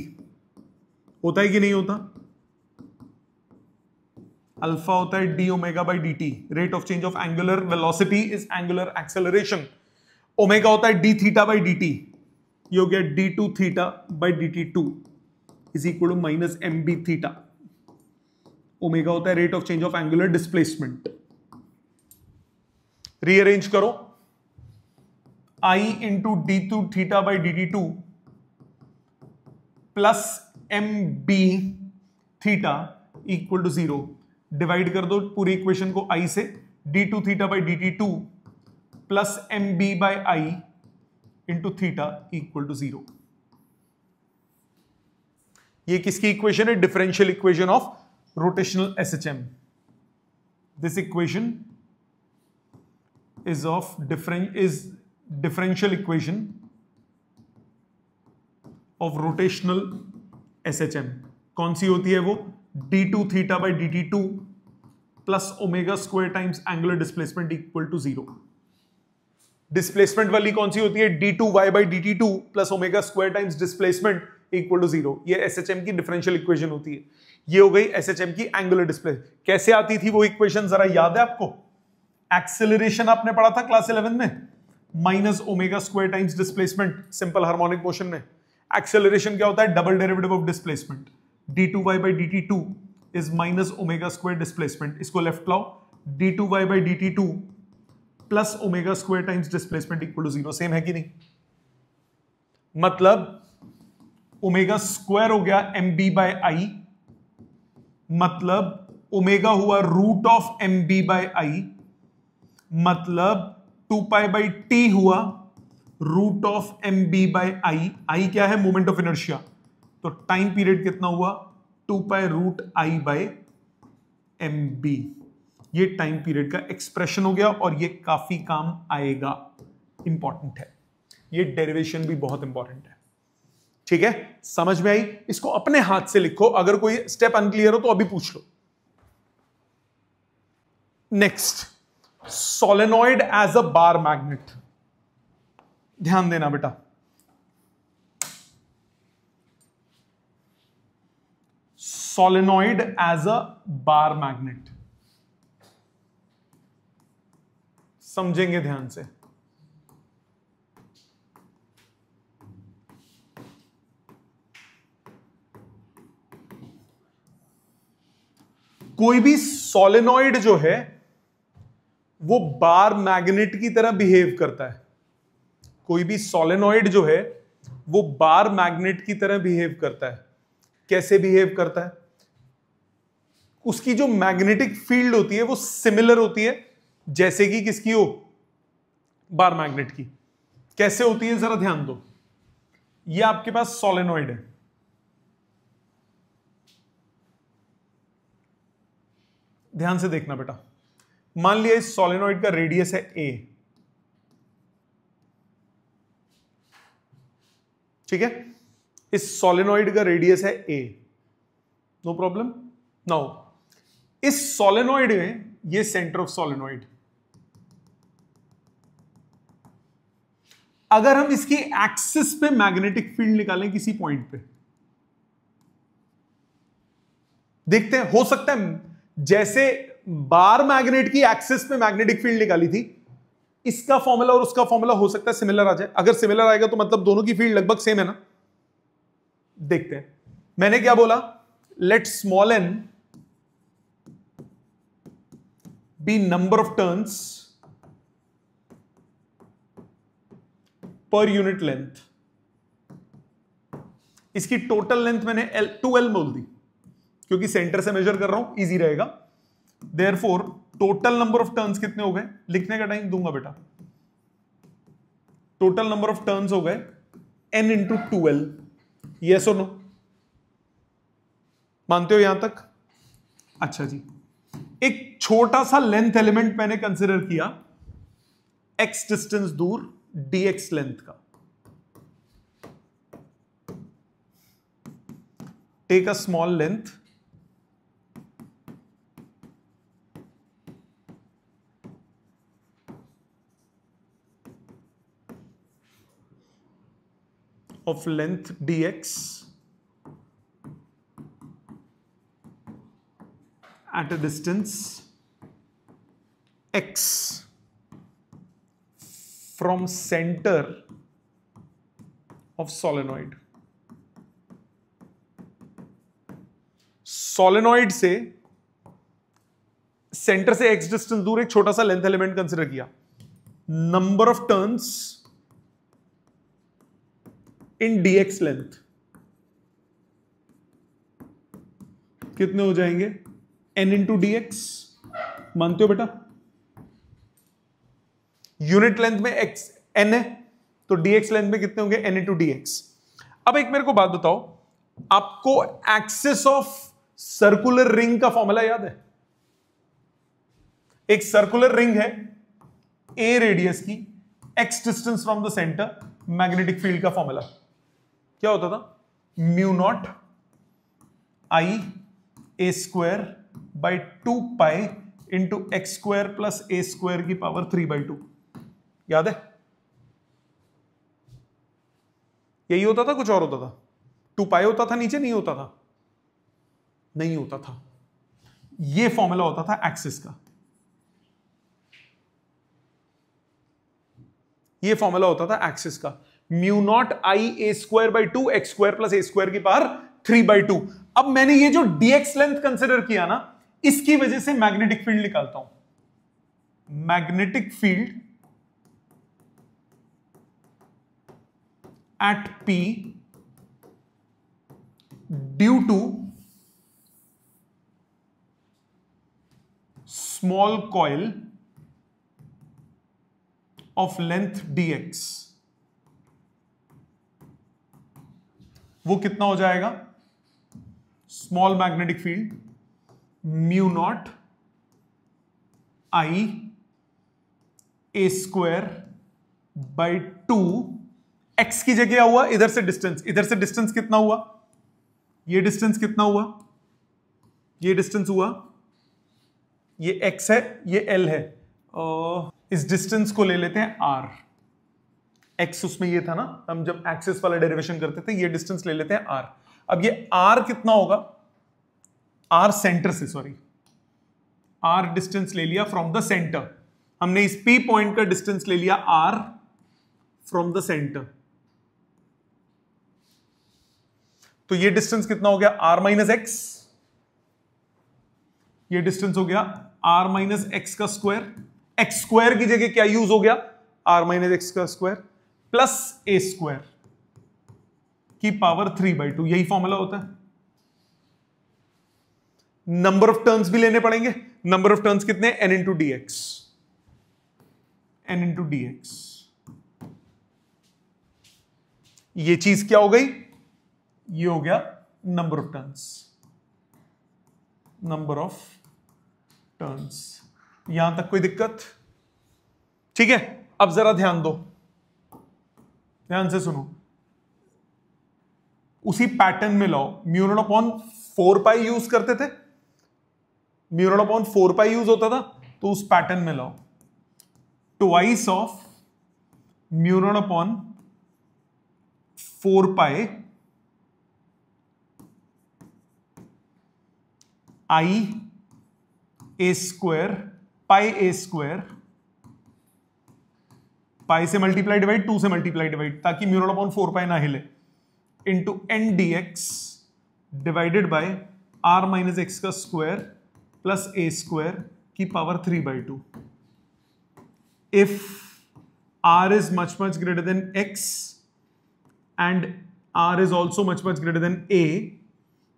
होता है कि नहीं होता? अल्फा होता है d omega by d t. Rate of change of angular velocity is angular acceleration. Omega होता है d theta by d t, ये हो गया d two theta by d t two is equal to -mb theta. Omega होता है rate of change of angular displacement. Rearrange करो, I into d two theta by d t two plus mb theta equal to 0। Divide कर दो पूरी इक्वेशन को I से। D two theta by d t two plus mb by I into theta equal to 0। ये किसकी इक्वेशन है? Differential equation of rotational SHM। This equation is of differential equation of rotational SHM। कौन सी होती है वो? d2 theta by d t two plus omega square times angular displacement equal to 0। Displacement वाली कौन सी होती है? d2 y by d t two plus omega square times displacement equal to 0। ये SHM की डिफरेंशियल इक्वेशन होती है। ये हो गई SHM की एंगुलर डिस्प्लेस। कैसे आती थी वो इक्वेशन, जरा याद है आपको? एक्सेलरेशन आपने पढ़ा था क्लास 11 में, minus omega square times displacement simple harmonic motion में। एक्सेलरेशन क्या होता है? Double derivative of displacement. d2y by d t two is minus omega square displacement. इसको लेफ्ट लाओ, d2y by d t two plus omega square times displacement equal to 0। Same है कि नहीं? मतलब ओमेगा स्क्वायर हो गया mb बाय I, मतलब ओमेगा हुआ root of mb by I, मतलब 2 पाई बाई टी हुआ root of mb by I क्या है? Moment of inertia. तो टाइम पीरियड कितना हुआ? 2 pi root I by mb। ये टाइम पीरियड का एक्सप्रेशन हो गया और ये काफी काम आएगा, इंपॉर्टेंट है। ये डेरिवेशन भी बहुत इंपॉर्टेंट है। ठीक है, समझ में आई? इसको अपने हाथ से लिखो, अगर कोई स्टेप अनक्लियर हो तो अभी पूछ लो। Next, solenoid as a bar magnet. ध्यान देना बेटा, solenoid as a bar magnet समझेंगे ध्यान से। कोई भी सोलेनॉइड जो है वो बार मैग्नेट की तरह बिहेव करता है। कोई भी सोलेनॉइड जो है वो बार मैग्नेट की तरह बिहेव करता है। कैसे बिहेव करता है? उसकी जो मैग्नेटिक फील्ड होती है वो सिमिलर होती है जैसे कि किसकी हो? बार मैग्नेट की। कैसे होती है जरा ध्यान दो। ये आपके पास सोलेनॉइड है, ध्यान से देखना बेटा। मान लिया इस सोलेनॉइड का रेडियस है a, ठीक है, इस सोलेनॉइड का रेडियस है a, नो प्रॉब्लम। नाउ इस सोलेनॉइड में ये सेंटर ऑफ सोलेनॉइड, अगर हम इसकी एक्सिस पे मैग्नेटिक फील्ड निकालें किसी पॉइंट पे, देखते हैं, हो सकता है जैसे बार मैग्नेट की एक्सिस पे मैग्नेटिक फील्ड निकाली थी, इसका फॉर्मूला और उसका फॉर्मूला हो सकता है सिमिलर आ जाए। अगर सिमिलर आएगा तो मतलब दोनों की फील्ड लगभग सेम है ना। देखते हैं, मैंने क्या बोला, let small n be number of turns per unit length. इसकी टोटल लेंथ मैंने 2L बोल दी क्योंकि सेंटर से मेजर कर रहा हूं, इजी रहेगा। Therefore total number of turns कितने हो गए, लिखने का टाइम दूंगा बेटा। टोटल नंबर ऑफ टर्न्स हो गए n इंटू 2L। यस और नो, मानते हो यहां तक? अच्छा जी, एक छोटा सा लेंथ एलिमेंट मैंने कंसिडर किया x डिस्टेंस दूर dx लेंथ का। Take a small length of length dx at a distance x from center of solenoid। Solenoid से सेंटर से x डिस्टेंस दूर एक छोटा सा लेंथ एलिमेंट कंसिडर किया। Number of turns in dx length कितने हो जाएंगे, n इंटू dx। मानते हो बेटा? यूनिट लेंथ में x n है तो dx लेंथ में कितने होंगे, n इंटू dx। अब एक मेरे को बात बताओ, आपको एक्सिस ऑफ सर्कुलर रिंग का फॉर्मूला याद है? एक सर्कुलर रिंग है a रेडियस की, x distance from the centre, magnetic field का फॉर्मूला क्या होता था, mu naught I A square by 2 pi into x square plus A square की पावर 3/2। याद है? यही होता था, कुछ और होता था? 2 पाई होता था नीचे, नहीं होता था? नहीं होता था। यह फॉर्मूला होता था एक्सिस का, यह फॉर्मूला होता था एक्सिस का, mu naught I A square by 2 x square plus A square की पावर 3/2। अब मैंने ये जो dx लेंथ कंसिडर किया ना, इसकी वजह से मैग्नेटिक फील्ड निकालता हूं। Magnetic field at P due to small coil of length dx, वो कितना हो जाएगा, small magnetic field mu naught I A square by 2, x की जगह हुआ इधर से डिस्टेंस, इधर से डिस्टेंस कितना हुआ, ये डिस्टेंस कितना हुआ, ये डिस्टेंस हुआ, ये x है, ये l है, इस डिस्टेंस को ले लेते हैं r। x उसमें ये था ना, हम जब एक्सिस वाला डेरिवेशन करते थे, ये डिस्टेंस ले लेते हैं r। अब ये r कितना होगा, r सेंटर से, सॉरी r डिस्टेंस ले लिया फ्रॉम द सेंटर, हमने इस P पॉइंट का डिस्टेंस ले लिया r फ्रॉम द सेंटर, तो ये डिस्टेंस कितना हो गया, r माइनस एक्स, ये डिस्टेंस हो गया r माइनस एक्स का स्क्वायर, एक्स स्क्वायर की जगह क्या यूज हो गया, r माइनस एक्स का स्क्वायर प्लस ए स्क्वायर की पावर 3/2। यही फॉर्मूला होता है। नंबर ऑफ टर्न्स भी लेने पड़ेंगे, नंबर ऑफ टर्न्स कितने, n into dx, n into D x. ये चीज क्या हो गई? ये हो गया number of turns, number of turns. यहां तक कोई दिक्कत? ठीक है, अब जरा ध्यान दो, ध्यान से सुनो। उसी पैटर्न में लाओ, mu naught upon 4 pi use करते थे, mu naught upon 4 pi use होता था, तो उस पैटर्न में लाओ twice of mu naught upon 4 pi I A square pi A square, pi से मल्टीप्लाई डिवाइड, 2 से मल्टीप्लाई डिवाइड, ताकि म्यू नॉट अपॉन 4 पाई ना हिले, into N D x divided by R minus x का स्क्वायर प्लस ए स्क्वायर की power 3/2। If r is much greater than x and r is also much greater than a,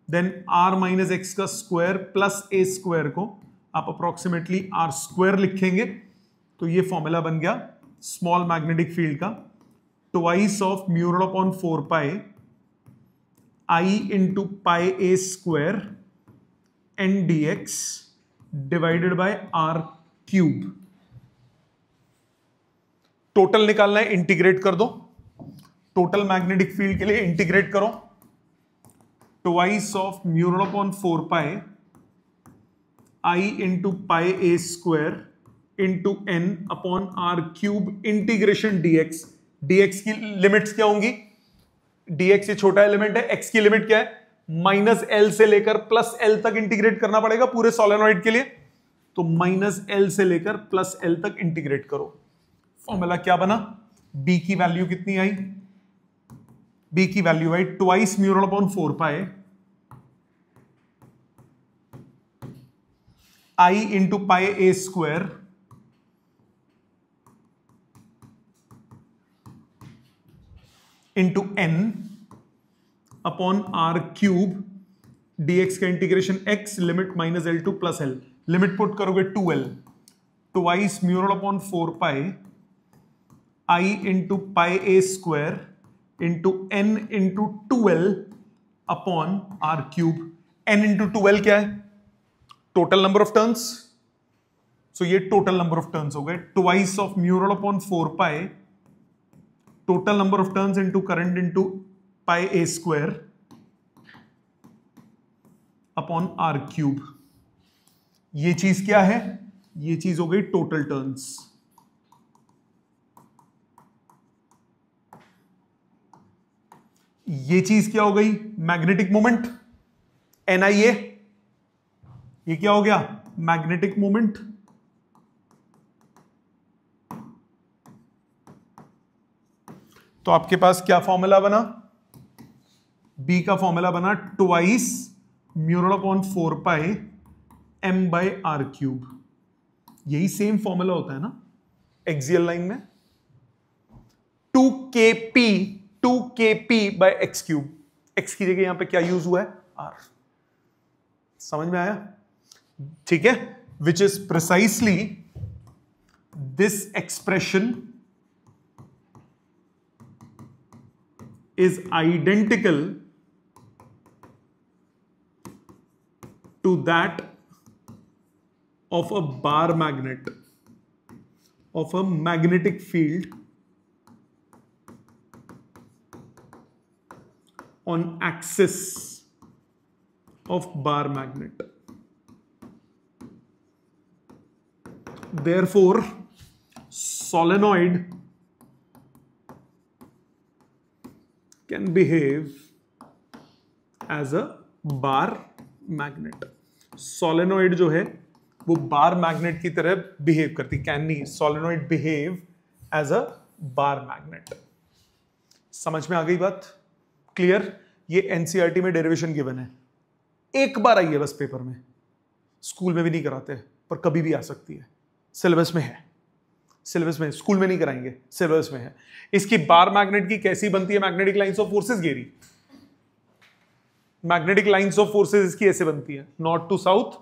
then r minus x का स्क्वायर प्लस ए स्क्वायर को आप अप्रोक्सीमेटली आर स्क्वायर लिखेंगे, तो ये फॉर्मूला बन गया स्मॉल मैग्नेटिक फील्ड का, twice of mu naught upon 4 pi I into pi A square n D x divided by r cube. Total निकालना है, इंटीग्रेट कर दो, टोटल मैग्नेटिक फील्ड के लिए इंटीग्रेट करो, twice of mu naught upon 4 pi I into pi A square into N upon are cube integration dx. Dx की लिमिट्स क्या होंगी? डीएक्स ये छोटा एलिमेंट है, एक्स की लिमिट क्या है? माइनस एल से लेकर प्लस एल तक इंटीग्रेट करना पड़ेगा पूरे सोलेनॉइड के लिए, तो माइनस एल से लेकर प्लस एल तक इंटीग्रेट करो। फॉर्मूला क्या बना? बी की वैल्यू कितनी आई? बी की वैल्यू आई twice mu naught upon 4 pi I into pi A square into N upon are cube, d x का integration x, limit minus L to plus L, limit put करोगे 2l, twice mu naught upon 4 pi I into pi A square into N into 2l upon are cube. N into 2l क्या है? Total number of turns, so ये टोटल नंबर ऑफ टर्न्स हो गए, twice of mu naught upon 4 pi total number of turns into current into pi A square upon are cube. ये चीज क्या है? ये चीज हो गई टोटल टर्न्स। ये चीज क्या हो गई? Magnetic moment, NIA। ये क्या हो गया? Magnetic moment. तो आपके पास क्या फॉर्मूला बना? बी का फॉर्मूला बना twice mu naught upon 4 pi m by r cube. यही सेम फॉर्मूला होता है ना एक्सियल लाइन में, 2kp by x cube. X की जगह यहां पे क्या यूज हुआ है? आर। समझ में आया? ठीक है, which is precisely this expression is identical to that of a bar magnet, of a magnetic field on axis of bar magnet. Therefore, solenoid can behave as a bar magnet. Solenoid जो है वो बार मैग्नेट की तरह बिहेव करती, कैन नहीं, solenoid behave as a bar magnet. समझ में आ गई बात? क्लियर? ये एनसीईआरटी में डेरिवेशन गिवन है, एक बार आई है बस पेपर में, स्कूल में भी नहीं कराते पर कभी भी आ सकती है, सिलेबस में है, सिलेबस में, स्कूल में नहीं कराएंगे, सिलेबस में है। इसकी बार मैग्नेट की कैसी बनती है? मैग्नेटिक लाइंस ऑफ फोर्सेस गेरी, मैग्नेटिक लाइंस ऑफ फोर्सेस इसकी ऐसे बनती है, नॉर्थ टू साउथ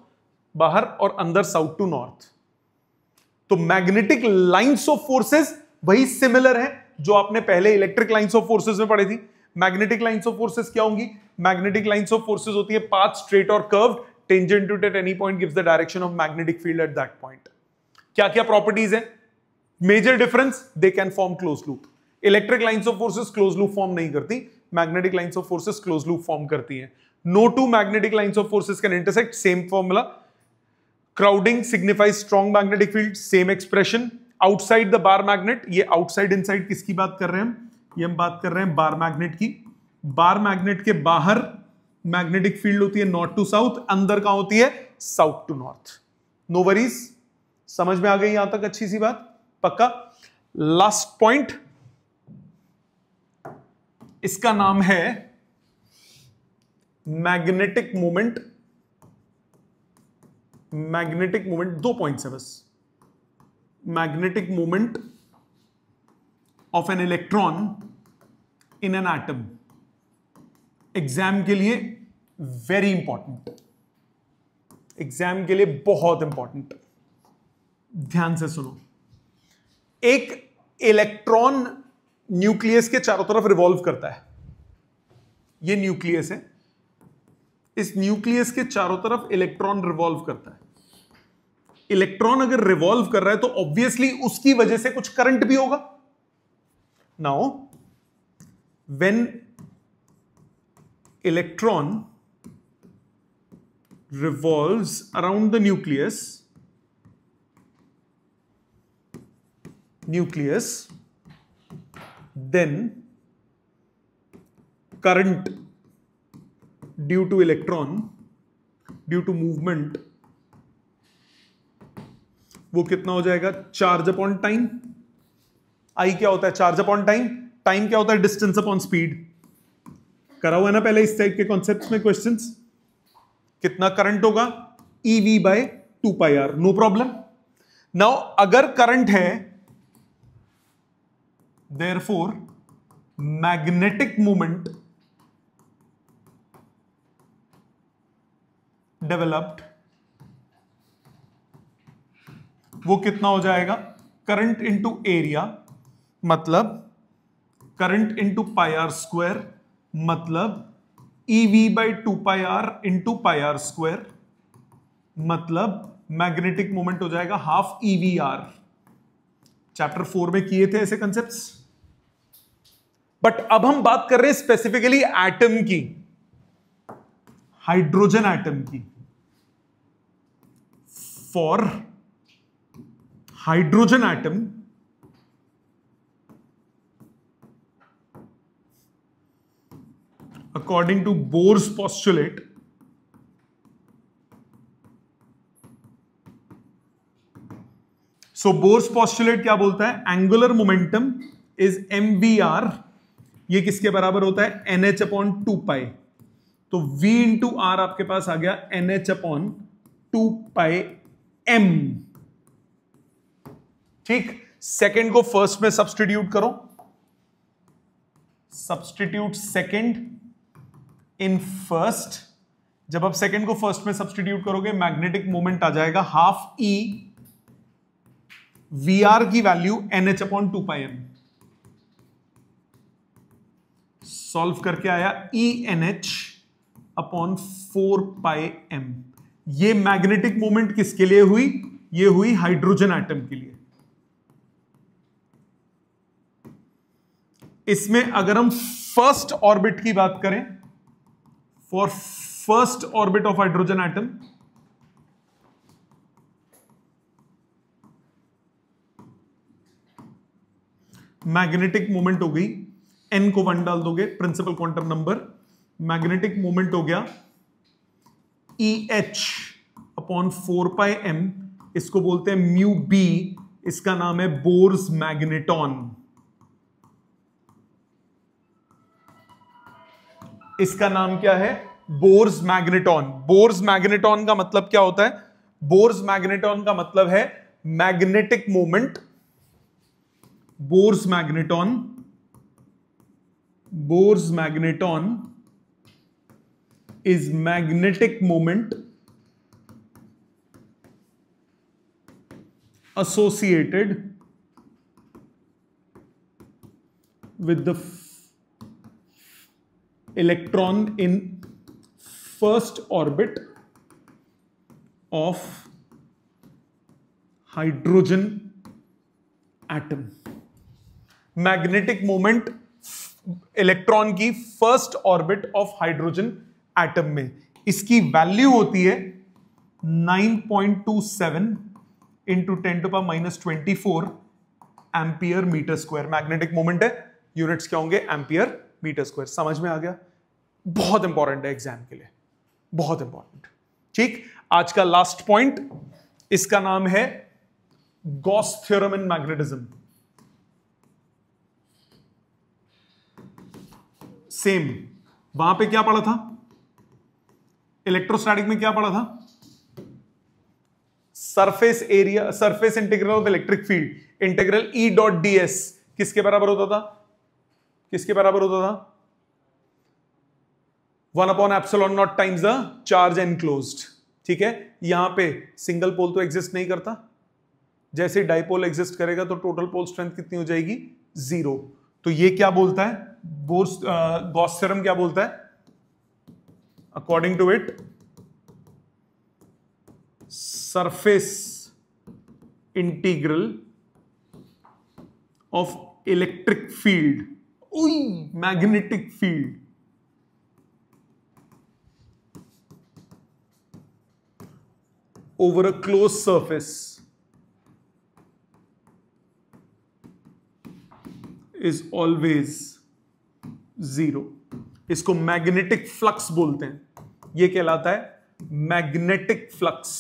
बाहर और अंदर साउथ टू नॉर्थ। तो मैग्नेटिक लाइंस ऑफ फोर्सेस वही सिमिलर है जो आपने पहले इलेक्ट्रिक लाइंस ऑफ फोर्सेस में पढ़ी थी। मैग्नेटिक लाइंस ऑफ फोर्सेस क्या होंगी? मैग्नेटिक लाइंस ऑफ फोर्सेस होती है पाथ स्ट्रेट और curved, tangent to at any point gives the direction of magnetic field at that point. क्या क्या प्रॉपर्टीज है? Major difference, they can form close loop. Electric lines of forces close loop form नहीं करती, magnetic lines of forces close loop form करती है। No two magnetic lines of forces can intersect, same formula. Crowding signifies strong magnetic field, same expression. Outside the bar magnet, ये आउटसाइड इनसाइड किसकी बात कर रहे हैं हम? ये हम बात कर रहे हैं बार मैग्नेट की। बार मैग्नेट के बाहर मैग्नेटिक फील्ड होती है नॉर्थ टू साउथ, अंदर कहां होती है? South to north. No worries, समझ में आ गई यहां तक? अच्छी सी बात, पक्का। लास्ट पॉइंट, इसका नाम है magnetic moment. Magnetic moment, 2 points है बस। Magnetic moment of an electron in an atom. Exam के लिए वेरी इंपॉर्टेंट, एग्जाम के लिए बहुत इंपॉर्टेंट, ध्यान से सुनो। एक इलेक्ट्रॉन न्यूक्लियस के चारों तरफ रिवॉल्व करता है। ये न्यूक्लियस है, इस न्यूक्लियस के चारों तरफ इलेक्ट्रॉन रिवॉल्व करता है। इलेक्ट्रॉन अगर रिवॉल्व कर रहा है तो ऑब्वियसली उसकी वजह से कुछ करंट भी होगा। Now when electron revolves around the nucleus, then current due to electron, due to movement, वो कितना हो जाएगा? Charge upon time. आई क्या होता है? Charge upon time. टाइम क्या होता है? Distance upon speed. करा हुआ है ना पहले इस टाइप के कॉन्सेप्ट्स में क्वेश्चंस। कितना करंट होगा? EV by 2πr, no problem. Now अगर करंट है, देयरफॉर मैग्नेटिक मोमेंट डेवलप्ड, वो कितना हो जाएगा? करंट इंटू एरिया, मतलब करंट इंटू πr स्क्वायर, मतलब EV by 2πr into πr square, मतलब मैग्नेटिक मोमेंट हो जाएगा हाफ EVR। चैप्टर 4 में किए थे ऐसे कंसेप्ट्स। बट अब हम बात कर रहे हैं स्पेसिफिकली एटम की, हाइड्रोजन एटम की। For hydrogen atom according to Bohr's postulate, so Bohr's postulate क्या बोलता है? angular momentum is mvr, ये किसके बराबर होता है? nh upon 2π। तो v इंटू r आपके पास आ गया nh अपॉन 2πm। ठीक, सेकेंड को फर्स्ट में सब्स्टिट्यूट करो, सब्स्टिट्यूट सेकेंड इन फर्स्ट। जब आप सेकेंड को फर्स्ट में सब्स्टिट्यूट करोगे, मैग्नेटिक मोमेंट आ जाएगा हाफ E, VR की value NH upon 2πm। Solve करके आया ENH अपॉन 4πm। ये मैग्नेटिक मोमेंट किसके लिए हुई? ये हुई हाइड्रोजन एटम के लिए। इसमें अगर हम फर्स्ट ऑर्बिट की बात करें, for first orbit of hydrogen atom, magnetic moment हो गई, n को 1 डाल दोगे, principal quantum number, magnetic moment हो गया EH अपॉन 4πm, इसको बोलते हैं म्यू बी, इसका नाम है बोर्स मैग्नेटॉन। इसका नाम क्या है? Bourse magneton. बोर्स मैग्नेटॉन का मतलब क्या होता है? बोर्स मैग्नेटॉन का मतलब है magnetic moment. Bourse magneton, bourse magneton is magnetic moment associated with the electron in first orbit of hydrogen atom. Magnetic moment electron की first orbit of hydrogen atom में, इसकी वैल्यू होती है 9.27 into 10⁻⁻24 ampere metre square. Magnetic moment है, यूनिट्स क्या होंगे? Ampere metre square. समझ में आ गया? बहुत इंपॉर्टेंट है एग्जाम के लिए, बहुत इंपॉर्टेंट. ठीक, आज का लास्ट पॉइंट, इसका नाम है Gauss theorem in magnetism. Same वहां पे क्या पढ़ा था? इलेक्ट्रोस्टैटिक में क्या पढ़ा था? Surface area, surface integral of electric field, integral E dot ds किसके बराबर होता था? किसके बराबर होता था? 1/ε0 टाइम्स द चार्ज एनक्लोज्ड. ठीक है, यहां पे सिंगल पोल तो एग्जिस्ट नहीं करता, जैसे डाइपोल एग्जिस्ट करेगा तो टोटल पोल स्ट्रेंथ कितनी हो जाएगी? 0. तो ये क्या बोलता है? गॉस थ्योरम क्या बोलता है? According to it, surface integral of electric field, magnetic field, over a closed surface is always 0. इसको मैग्नेटिक फ्लक्स बोलते हैं. ये कहलाता है magnetic flux.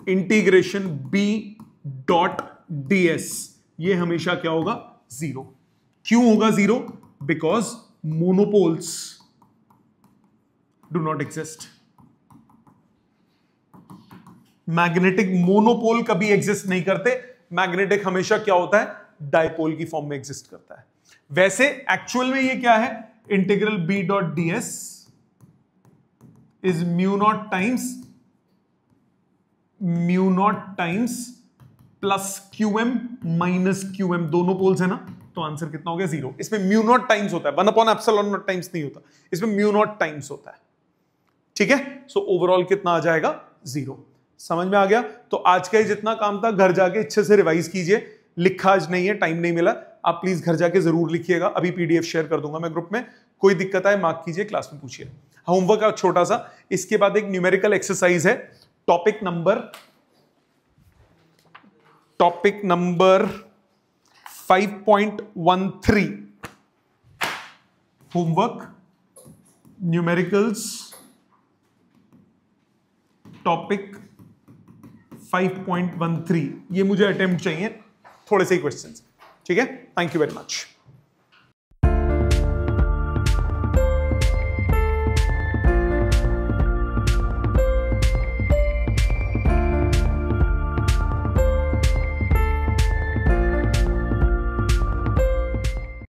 Integration B dot ds, ये हमेशा क्या होगा? 0. क्यों होगा 0? Because monopoles do not exist. Magnetic monopole कभी एग्जिस्ट नहीं करते. मैग्नेटिक हमेशा क्या होता है? डाइपोल की फॉर्म में एग्जिस्ट करता है. वैसे एक्चुअल में ये क्या है? Integral B dot ds is μ0 times plus QM minus QM. दोनों पोल्स है ना, तो आंसर कितना हो गया? 0. इसमें μ0 टाइम्स होता है, 1/ε0 टाइम्स नहीं होता, इसमें μ0 टाइम्स होता है. ठीक है, सो ओवरऑल कितना आ जाएगा? 0. समझ में आ गया? तो आज का ही जितना काम था घर जाके अच्छे से रिवाइज कीजिए. लिखा आज नहीं है, टाइम नहीं मिला, आप प्लीज घर जाके जरूर लिखिएगा. अभी पीडीएफ शेयर कर दूंगा मैं ग्रुप में. कोई दिक्कत आए मार्क कीजिए, क्लास में पूछिए. होमवर्क का छोटा सा, इसके बाद एक न्यूमेरिकल एक्सरसाइज है. Topic number 5.13 homework, numericals, topic 5.13. ये मुझे अटेम्प्ट चाहिए, थोड़े से ही क्वेश्चंस. ठीक है, थैंक यू वेरी मच.